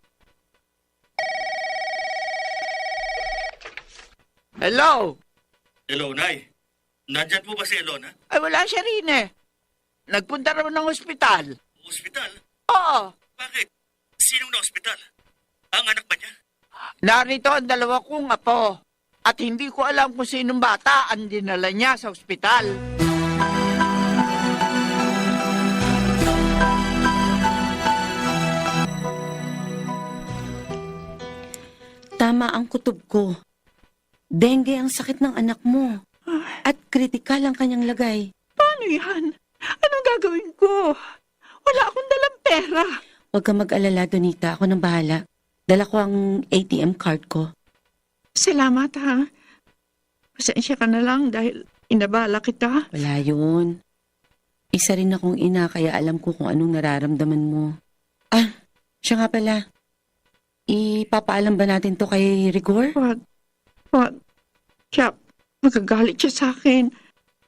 Hello? Hello, Nay. Nandyan po ba si Ilona? Ay, wala siya rin eh. Nagpunta raw ng ospital. Hospital? Oo. Bakit? Sinong na ospital? Ang anak ba niya? Narito ang dalawa kong apo. At hindi ko alam kung sinong bata ang dinala niya sa ospital. Tama ang kutob ko. Dengue ang sakit ng anak mo. At kritikal ang kanyang lagay. Paano yan? Anong gagawin ko? Wala akong dalang pera. Huwag kang mag-alala, Donita. Ako nang bahala. Dala ko ang ATM card ko. Salamat ha. Pasensya ka na lang dahil inabala kita. Wala yun. Isa rin akong ina kaya alam ko kung anong nararamdaman mo. Ah, siya nga pala. Ipapaalam ba natin to kay Rigor? Wag. Kaya magagalit siya sa akin.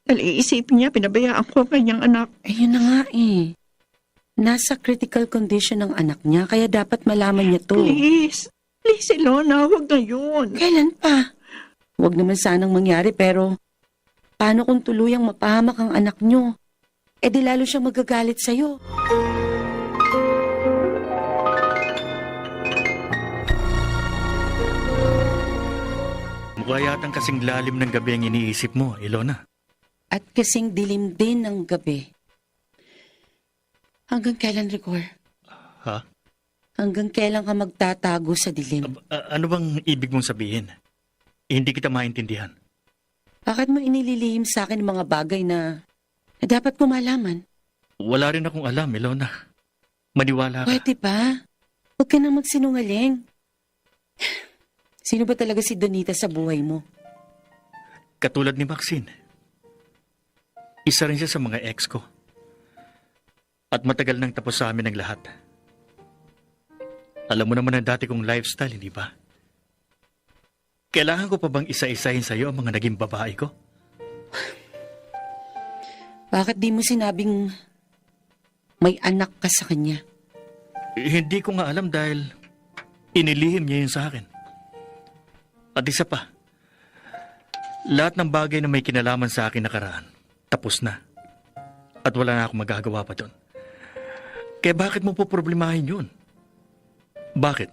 Dahil iisipin niya, pinabayaan ko ang kanyang anak. Ayun na nga eh. Nasa critical condition ang anak niya kaya dapat malaman niya to. Please, Ilona, huwag na yun. Kailan pa? Huwag naman sanang mangyari pero paano kung tuluyang mapahamak ang anak niyo? Eh di lalo siyang magagalit sa'yo. Mukha yatang kasing lalim ng gabi ang iniisip mo, Ilona. At kasing dilim din ng gabi. Hanggang kailan, Rigor? Ha? Hanggang kailan ka magtatago sa dilim? Ano bang ibig mong sabihin? Hindi kita maintindihan. Bakit mo inililihim sa akin ang mga bagay na dapat ko malaman? Wala rin akong alam, Ilona. Maniwala ka. Pwede ba? Huwag ka nang magsinungaling. Sino ba talaga si Donita sa buhay mo? Katulad ni Maxine. Isa rin siya sa mga ex ko. At matagal nang tapos sa amin ang lahat. Alam mo naman ang dati kong lifestyle, hindi ba? Kailangan ko pa bang isa-isahin sa'yo ang mga naging babae ko? Bakit di mo sinabing may anak ka sa kanya? Hindi ko nga alam dahil inilihim niya yun sa akin. At isa pa, lahat ng bagay na may kinalaman sa akin nakaraan, tapos na. At wala na akong magagawa pa doon. Kaya bakit mo po problemahin yun? Bakit?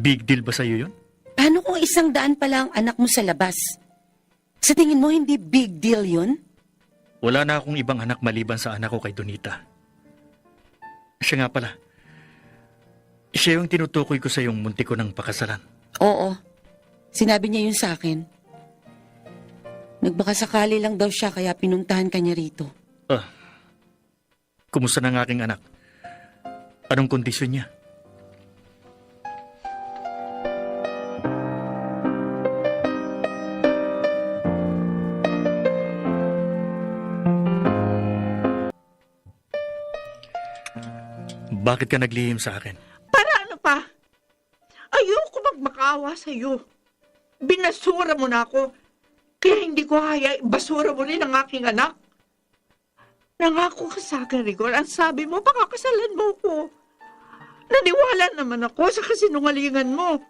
Big deal ba sa'yo yun? Paano kung 100 pala ang anak mo sa labas? Sa tingin mo hindi big deal yun? Wala na akong ibang anak maliban sa anak ko kay Donita. Siya nga pala. Siya yung tinutukoy ko sa yung munti ko ng pakasalan. Oo. Sinabi niya yun sa akin. Nagbakasakali lang daw siya kaya pinuntahan ka niya rito. Kumusta na ang aking anak? Anong kondisyon niya? Bakit ka naglihim sa akin? Para ano pa? Ayoko magmakawa sa'yo. Binasura mo na ako. Kaya hindi ko haya basura mo rin ang aking anak. Nangako ka sa akin, Rigor. Ang sabi mo, pakakasalan mo ko. Naniwala naman ako sa kasinungalingan mo.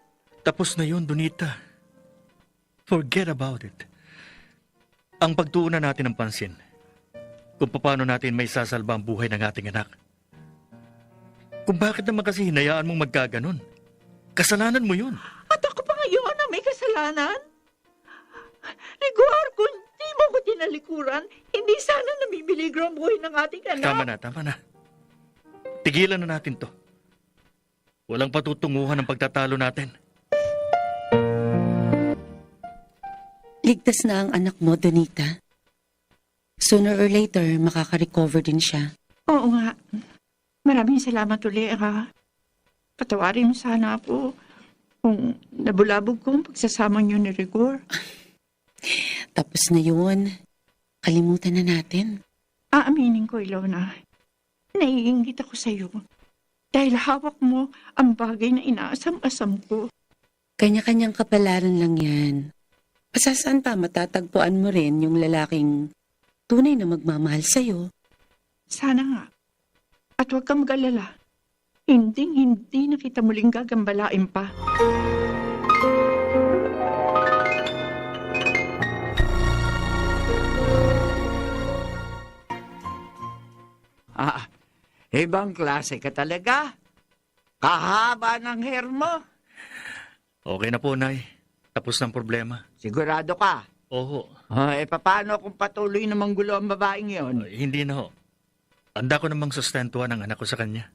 Tapos na yun, Donita. Forget about it. Ang pagtuunan natin ng pansin kung paano natin may sasalba ang buhay ng ating anak. Kung bakit naman kasi hinayaan mong magkaganon. Kasalanan mo yun. At ako pa ngayon na may kasalanan? Rigor, kung di mo ko tinalikuran, hindi sana nabibiligro ang buhay ng ating anak. Tama na. Tigilan na natin to. Walang patutunguhan ang pagtatalo natin. Ligtas na ang anak mo, Donita. Sooner or later, makaka-recover din siya. Oo nga. Maraming salamat uli, ha. Patawarin mo sana ako kung nabulabog ko ang pagsasama niyo ni Rigor. Tapos na yun. Kalimutan na natin. Aaminin ko, Ilona. Naiingit ako sa iyo. Dahil hawak mo ang bagay na inaasam-asam ko. Kanya-kanyang kapalaran lang yan. Pasasaan pa matatagpuan mo rin yung lalaking tunay na magmamahal sa'yo. Sana nga. At huwag kang mag-alala. Hindi na kita muling gagambalain pa. Ibang klase ka talaga. Kahaba ng hair mo. Okay na po, Nay. Tapos ng problema. Sigurado ka. Oo. Paano kung patuloy na manggulo ang babaeng yon? Hindi na ho. Handa ko namang sustentuhan ang anak ko sa kanya.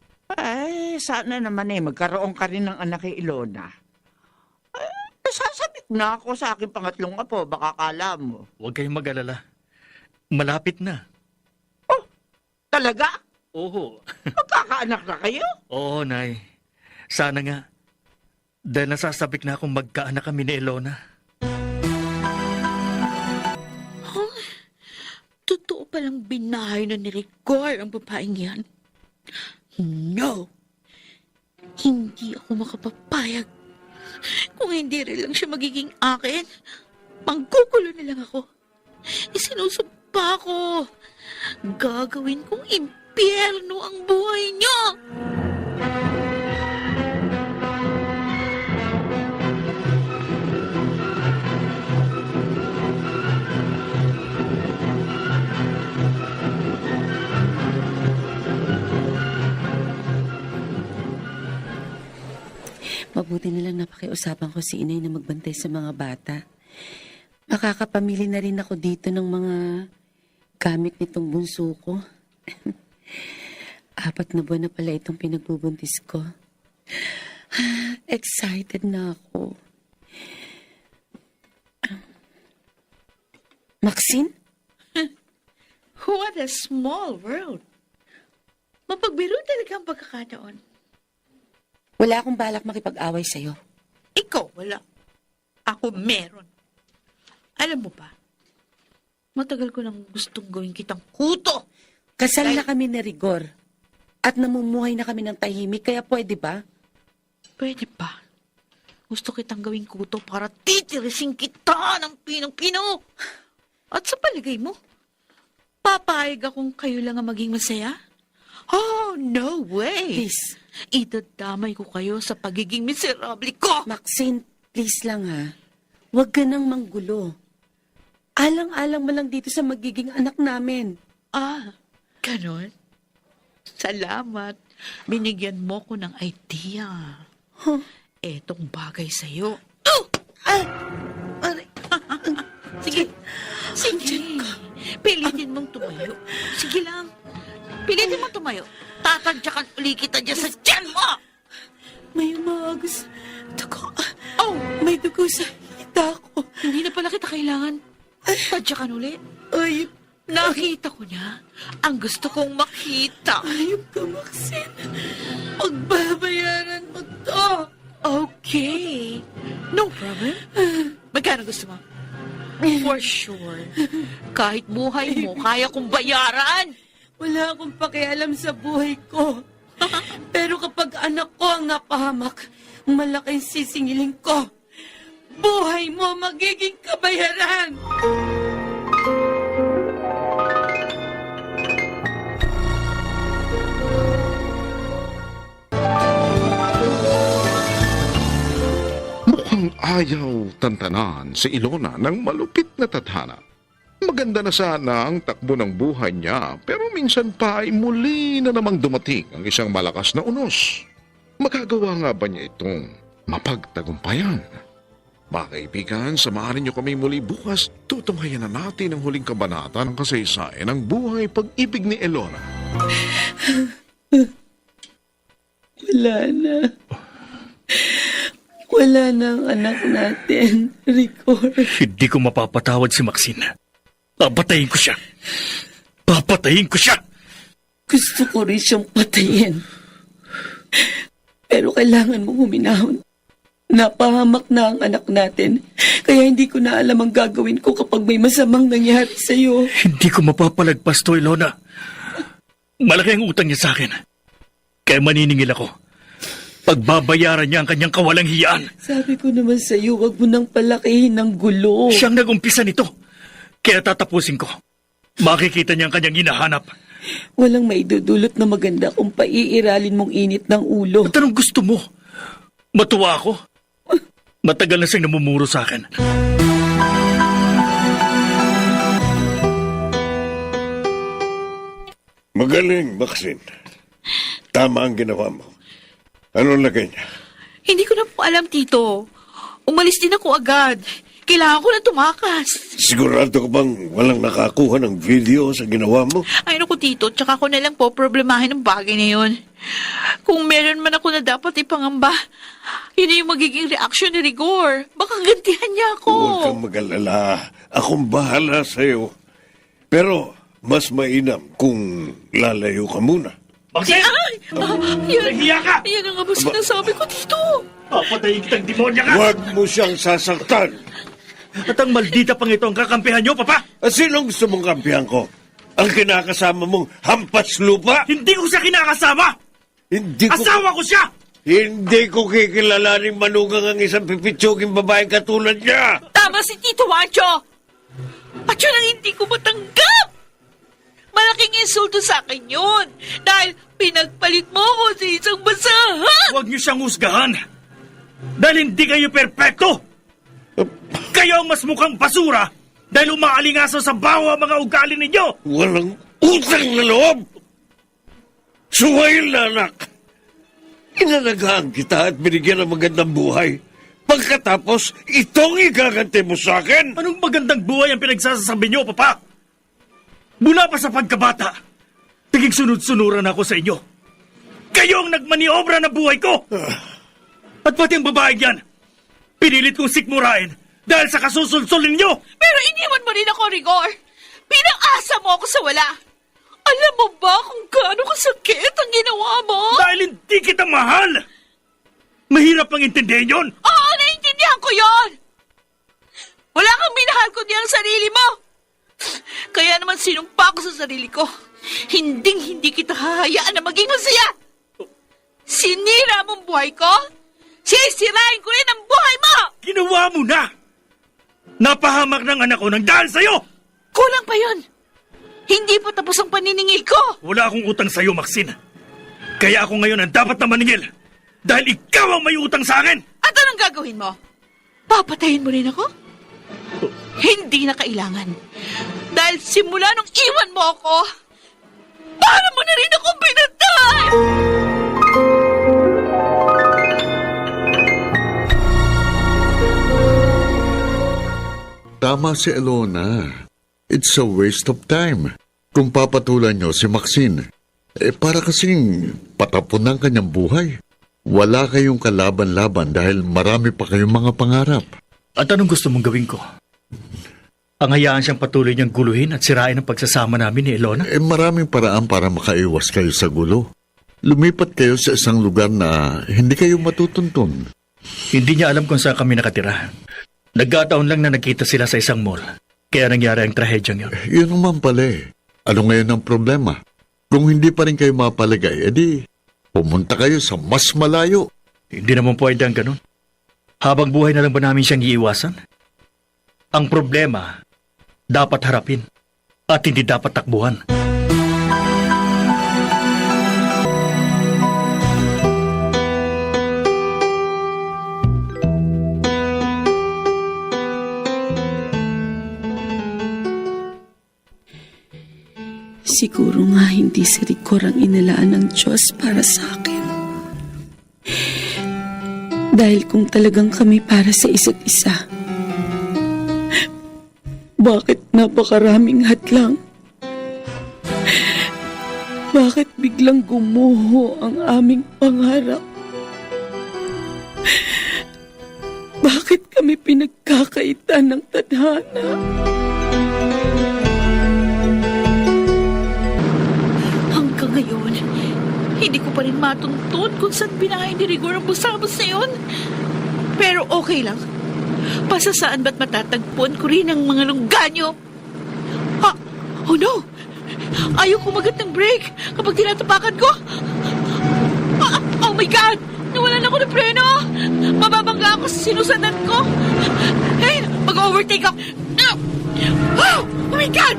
Sana naman magkaroon ka rin ng anak kay Ilona. Nasasabik na ako sa aking pangatlong apo, baka kala mo. Huwag kayong mag-alala. Malapit na. Talaga? Oo. Magkakaanak na kayo? Oo, Nay. Sana nga. Dahil nasasabik na akong magkaanak kami ni Elona. Totoo palang binahay na ni Rigor ang babaeng yan. No! Hindi ako makapapayag. Kung hindi rin lang siya magiging akin, manggugulo na lang ako. Isinusumpa ko. Gagawin kong impyerno ang buhay niyo. Mabuti na lang napakiusapan ko si inay na magbantay sa mga bata. Makakapamili na rin ako dito ng mga gamit nitong bunso ko. 4 na buwan na pala itong pinagbubuntis ko. Excited na ako. Maxine? What a small world. Mapagbiro talaga ang pagkakataon. Wala akong balak makipag-away sa'yo. Ikaw, wala. Ako meron. Alam mo ba, matagal ko nang gustong gawin kitang kuto. Kasal na kami ni Rigor. At namumuhay na kami ng tahimik, kaya pwede ba? Pwede ba? Gusto kitang gawing kuto para titirisin kita ng pinong-pino. At sa palagay mo, papayag akong kayo lang ang maging masaya? Oh, no way! Please. Idadamay ko kayo sa pagiging miserable ko! Maxine, please lang ha. Huwag ka nang manggulo. Alang-alang mo lang dito sa magiging anak namin. Ah, ganon? Salamat. Binigyan mo ko ng idea. Huh? Etong bagay sa'yo. Aray, Sige. Sige. Pilitin mong tumayo. Sige lang. Pilitin mong tumayo. Tatadyakan uli kita dyan sa tiyan mo! may umagos. Dugo. Oh! May dugo sa hita ko. Hindi na pala kita kailangan. Tadyakan uli. Ay, Nakita ko na ang gusto kong makita. ayop ka, Maxine. Pagbabayaran mo to. Okay. No problem. Magkano gusto mo? For sure. Kahit buhay mo, kaya kong bayaran. Wala akong pakialam sa buhay ko. Pero kapag anak ko ang napahamak, malaking sisingilin ko. Buhay mo magiging kabayaran. Mukhang ayaw tantanan si Ilona ng malupit na tadhana. Maganda na sana ang takbo ng buhay niya, pero minsan pa ay muli na namang dumating ang isang malakas na unos. Magagawa nga ba niya itong mapagtagumpayan? Mga kaibigan, samahan niyo kami muli bukas. Tutunghayan na natin ang huling kabanata ng kasaysayan ng buhay pag-ibig ni Ilona. Wala na. Wala na ang anak natin, Rigor. Hindi ko mapapatawad si Maxine. Papatayin ko siya. Papatayin ko siya! Gusto ko rin siyang patayin. Pero kailangan mo huminahon. Napahamak na ang anak natin. Kaya hindi ko na alam ang gagawin ko kapag may masamang nangyari sa'yo. Hindi ko mapapalagpas to, Ilona. Malaki ang utang niya sa akin. Kaya maniningil ako. Pagbabayaran niya ang kanyang kawalang hiyaan. Sabi ko naman sa'yo, wag mo nang palakihin ng gulo. Siyang nag-umpisa nito. Kaya tatapusin ko. Makikita niya ang kanyang hinahanap. Walang maidudulot na maganda kung paiiralin mong init ng ulo. At anong gusto mo? Matuwa ako? Matagal na siyang namumuro sa akin. Magaling, Maxine. Tama ang ginawa mo. Anong lagay niya? Hindi ko na po alam, Tito. Umalis din ako agad. Kailangan ko na tumakas. Sigurado ka bang walang nakakuha ng video sa ginawa mo? Ay, naku, Tito. Tsaka ko na lang po problemahin ang bagay na yun. Kung meron man ako na dapat ipangamba, yun yung magiging reaksyon ni Rigor. Baka gantihan niya ako. Huwag kang mag-alala. Akong bahala sa'yo. Pero mas mainam kung lalayo ka muna. Maxine! Yan, Nahiya ka! yan ang nga ba sinasabi ko dito? Papatayin kitang demonya ka! Huwag mo siyang sasaktan. At ang maldita pang ito ang kakampihan niyo, Papa! At sinong gusto mong kampihan ko? Ang kinakasama mong hampas lupa? Hindi ko siya kinakasama! Hindi ko... Asawa ko siya! Hindi ko kikilalaning manugang ang isang pipitsuging babaeng katulad niya! Tama si Tito Wancho! At yun ang hindi ko matanggap! Malaking insulto sa akin yun! Dahil pinagpalit mo ko sa isang basahan! Huwag niyo siyang husgahan! Dahil hindi kayo perpekto! Kayo ang mas mukhang basura dahil umaalingaso sa bawa mga ugali ninyo! Walang utang na loob! Suwail na anak! Inalagaan kita at binigyan ng magandang buhay. Pagkatapos, itong igaganti mo sa akin? Anong magandang buhay ang pinagsasasabi niyo, Papa? Mula pa sa pagkabata, tiging sunod-sunuran ako sa inyo. Kayo ang nagmaniobra ng buhay ko! At pati ang babaeng yan, pinilit kong sikmurain dahil sa kasusulsul ninyo! Pero iniwan mo rin ako, Rigor! Pinang-asa mo ako sa wala! Alam mo ba kung gaano kasakit ang ginawa mo? Dahil hindi kita mahal! Mahirap ang intindihin yun! Oo, naiintindihan ko yon. Wala kang minahal kundi ang sarili mo! Kaya naman sinumpa ko sa sarili ko. Hindi kita hahayaan na maging masaya! Sinira mong buhay ko? Sisirain ko rin ang buhay mo! Ginawa mo na! Napahamak ng anak ko ng dahil sa'yo! Kulang pa yon. Hindi pa tapos ang paniningil ko! Wala akong utang sa'yo, Maxine. Kaya ako ngayon ang dapat na maningil. Dahil ikaw ang may utang sa akin! At anong gagawin mo? Papatayin mo rin ako? Hindi na kailangan. Dahil simula nung iwan mo ako, para mo na rin akong pinatay! Tama si Elona. It's a waste of time. Kung papatulan niyo si Maxine, para kasing patapon ng kanyang buhay. Wala kayong kalaban-laban dahil marami pa kayong mga pangarap. At anong gusto mong gawin ko? Ang hayaan siyang patuloy niyang guluhin at sirain ang pagsasama namin ni Elona? Maraming paraan para makaiwas kayo sa gulo. Lumipat kayo sa isang lugar na hindi kayo matutuntun. Hindi niya alam kung saan kami nakatira. Nagkataon lang na nagkita sila sa isang mall. Kaya nangyari ang trahedyang yun. Yun naman pala eh. Ano ngayon ang problema? Kung hindi pa rin kayo mapaligay, edi pumunta kayo sa mas malayo. Hindi naman pwede ang ganun. Habang buhay na lang ba namin siyang iiwasan? Ang problema, dapat harapin at hindi dapat takbuhan. Siguro nga hindi si Rigor ang inalaan ng Diyos para sa akin. Dahil kung talagang kami para sa isa't isa, bakit napakaraming hadlang? Bakit biglang gumuho ang aming pangarap? Bakit kami pinagkakaitan ng tadhana? Hanggang ngayon, hindi ko pa rin matuntun kung saan binahay ni Rigor ang busabos na yun. Pero okay lang. Pasasaan ba't matatagpuan ko rin ang mga lungganyo? Ha? Oh no! Ayaw kumagat ng brake kapag tinatapakan ko. Oh my God! Nawalan ako ng preno! Mababangga ako sa sinusundan ko! Hey! Mag-overtake ako! Oh my God!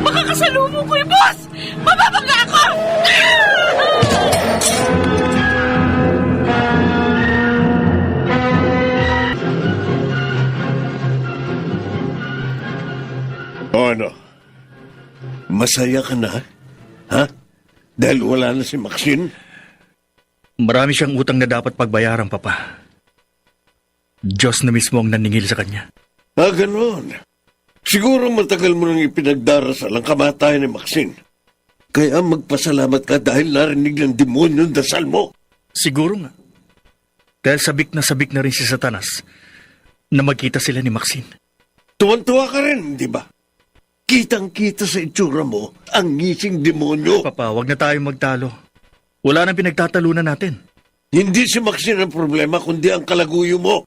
Makakasalubong ko yung boss! Mababangga ako! O ano? Masaya ka na? Ha? Dahil wala na si Maxine? Marami siyang utang na dapat pagbayaran, Papa. Diyos na mismo ang naningil sa kanya. Ganon. Siguro matagal mo nang ipinagdarasal ang kamatayan ni Maxine. Kaya magpasalamat ka dahil narinig ng demonyo ang dasal mo. Siguro nga. Dahil sabik na rin si Satanas na magkita sila ni Maxine. Tuwan-tuwa ka rin, di ba? Kitang-kita sa itsura mo ang ngising demonyo. Papa, wag na tayong magtalo. Wala nang pinagtatalunan natin. Hindi si Maxine ang problema, kundi ang kalaguyo mo.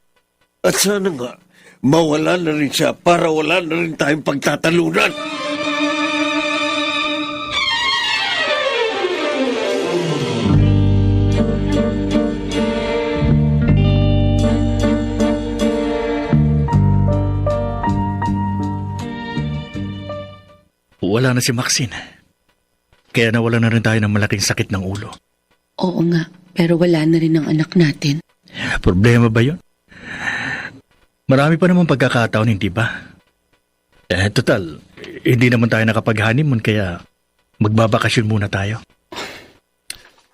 At sana nga, mawala na rin siya para wala na rin tayong pagtatalunan. Wala na si Maxine. Kaya nawala na rin tayo ng malaking sakit ng ulo. Oo nga, pero wala na rin ang anak natin. Problema ba yun? Marami pa naman pagkakataon, hindi ba? Total, hindi naman tayo nakapag-honeymoon kaya magbabakasyon muna tayo.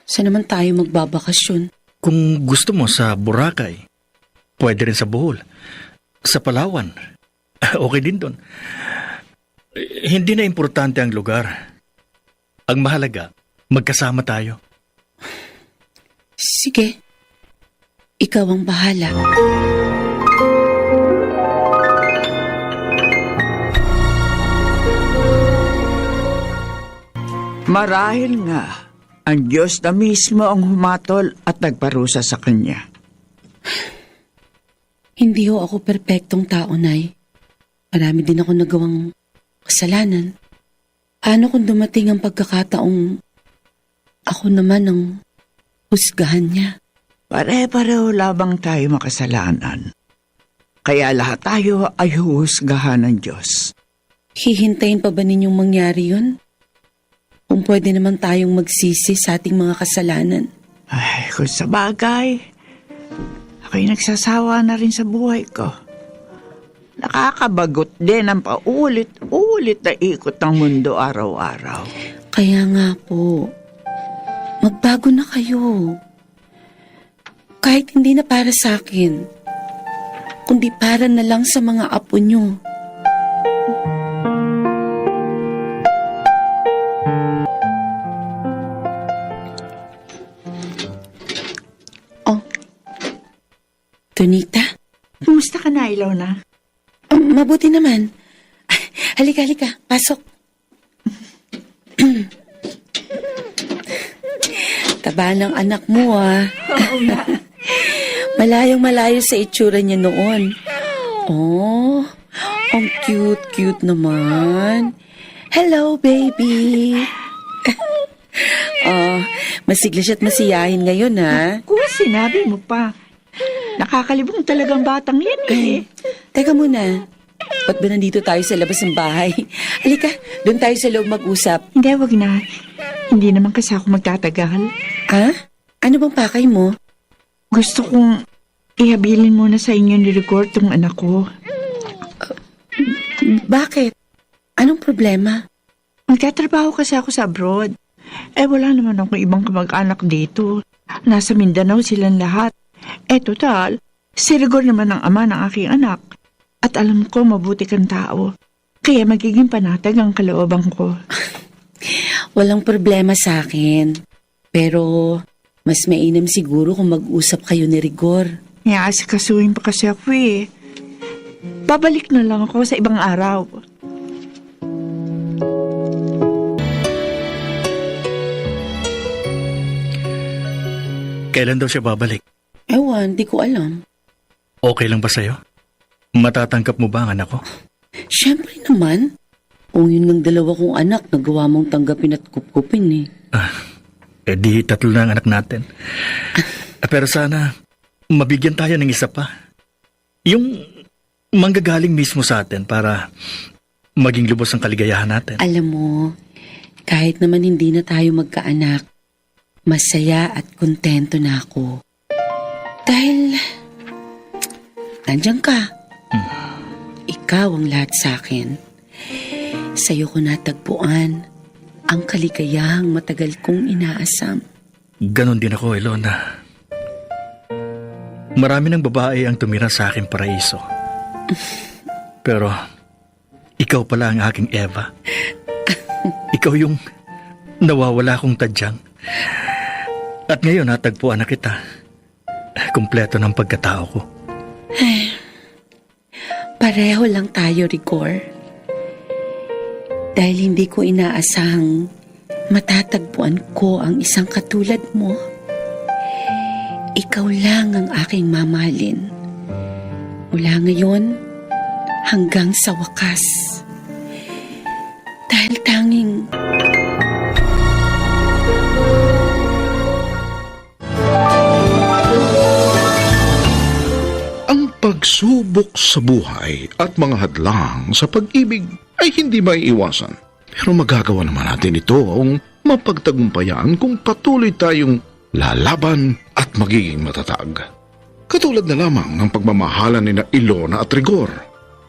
Saan naman tayo magbabakasyon? Kung gusto mo sa Boracay, pwede rin sa Bohol, sa Palawan, okay din doon. Hindi na importante ang lugar. Ang mahalaga, magkasama tayo. Sige, ikaw ang bahala. Marahil nga, ang Diyos na mismo ang humatol at nagparusa sa kanya. Hindi ho ako perpektong tao, Nay. Marami din ako nagawang kasalanan. Paano kung dumating ang pagkakataong ako naman ang husgahan niya? Pare-pareho labang tayo makasalanan. Kaya lahat tayo ay huhusgahan ng Diyos. Hihintayin pa ba ninyong mangyari yun? Kung pwede naman tayong magsisi sa ating mga kasalanan. Ay, kung sa bagay, ako'y nagsasawa na rin sa buhay ko. Nakakabagot din ang paulit-ulit na ikot ng mundo araw-araw. Kaya nga po, magbago na kayo. Kahit hindi na para sa akin, kundi para na lang sa mga apo nyo. Oh, Tonita? Kumusta ka na, Ilona? Mabuti naman. Halika, pasok. Taba ng anak mo, ah. Malayong-malayo sa itsura niya noon. Oh, ang cute naman. Hello, baby. Oh, masigla siya at masiyahin ngayon, ha? Kung sinabi mo pa, nakakalibong talagang batang yan eh. Teka muna. Ba't ba nandito tayo sa labas ng bahay? Halika, doon tayo sa loob mag-usap. Hindi, wag na. Hindi naman kasi ako magtatagal. Ha? Ano bang pakay mo? Gusto kong ihabilin muna sa inyo ni Rigor tong anak ko. Bakit? Anong problema? Magtatrabaho kasi ako sa abroad. Wala naman akong ibang kamag-anak dito. Nasa Mindanao silang lahat. Total, si Rigor naman ang ama ng aking anak. At alam ko mabuti kang tao. Kaya magiging panatag ang kalooban ko. Walang problema sa akin. Pero mas mainam siguro kung mag-usap kayo ni Rigor. Asikasuhin pa kasi ako eh. Babalik na lang ako sa ibang araw. Kailan daw siya babalik? Ewan, di ko alam. Okay lang ba sa'yo? Matatanggap mo ba ang anak ko? Siyempre naman. Kung yun ng dalawa kong anak, nagawa mong tanggapin at kupkupin eh. Di tatlo na ang anak natin. Pero sana, mabigyan tayo ng isa pa. Yung manggagaling mismo sa atin para maging lubos ang kaligayahan natin. Alam mo, kahit naman hindi na tayo magkaanak, masaya at kontento na ako. Dahil, nandiyan ka. Ikaw ang lahat sa akin. Sa'yo ko natagpuan ang kaligayahang matagal kong inaasam. Ganon din ako, Ilona. Marami ng babae ang tumira sa aking paraiso. Pero, ikaw pala ang aking Eva. Ikaw yung nawawala kong tadyang. At ngayon natagpuan na kita. Kumpleto ng pagkatao ko. Pareho lang tayo, Rigor. Dahil hindi ko inaasahang matatagpuan ko ang isang katulad mo. Ikaw lang ang aking mamahalin. Mula ngayon hanggang sa wakas. Dahil tanging Ang pagsubok sa buhay at mga hadlang sa pag-ibig ay hindi maiiwasan. Pero magagawa naman natin ito kung mapagtagumpayan kung patuloy tayong lalaban at magiging matatag. Katulad na lamang ng pagmamahalan ni na Ilona at Rigor.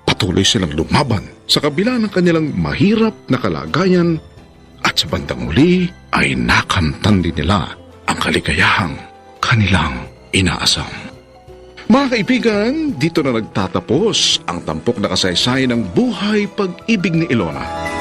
Patuloy silang lumaban sa kabila ng kanilang mahirap na kalagayan at sa bandang uli ay nakamtan din nila ang kaligayahang kanilang inaasam. Mga kaibigan, dito na nagtatapos ang tampok na kasaysayan ng buhay pag-ibig ni Ilona.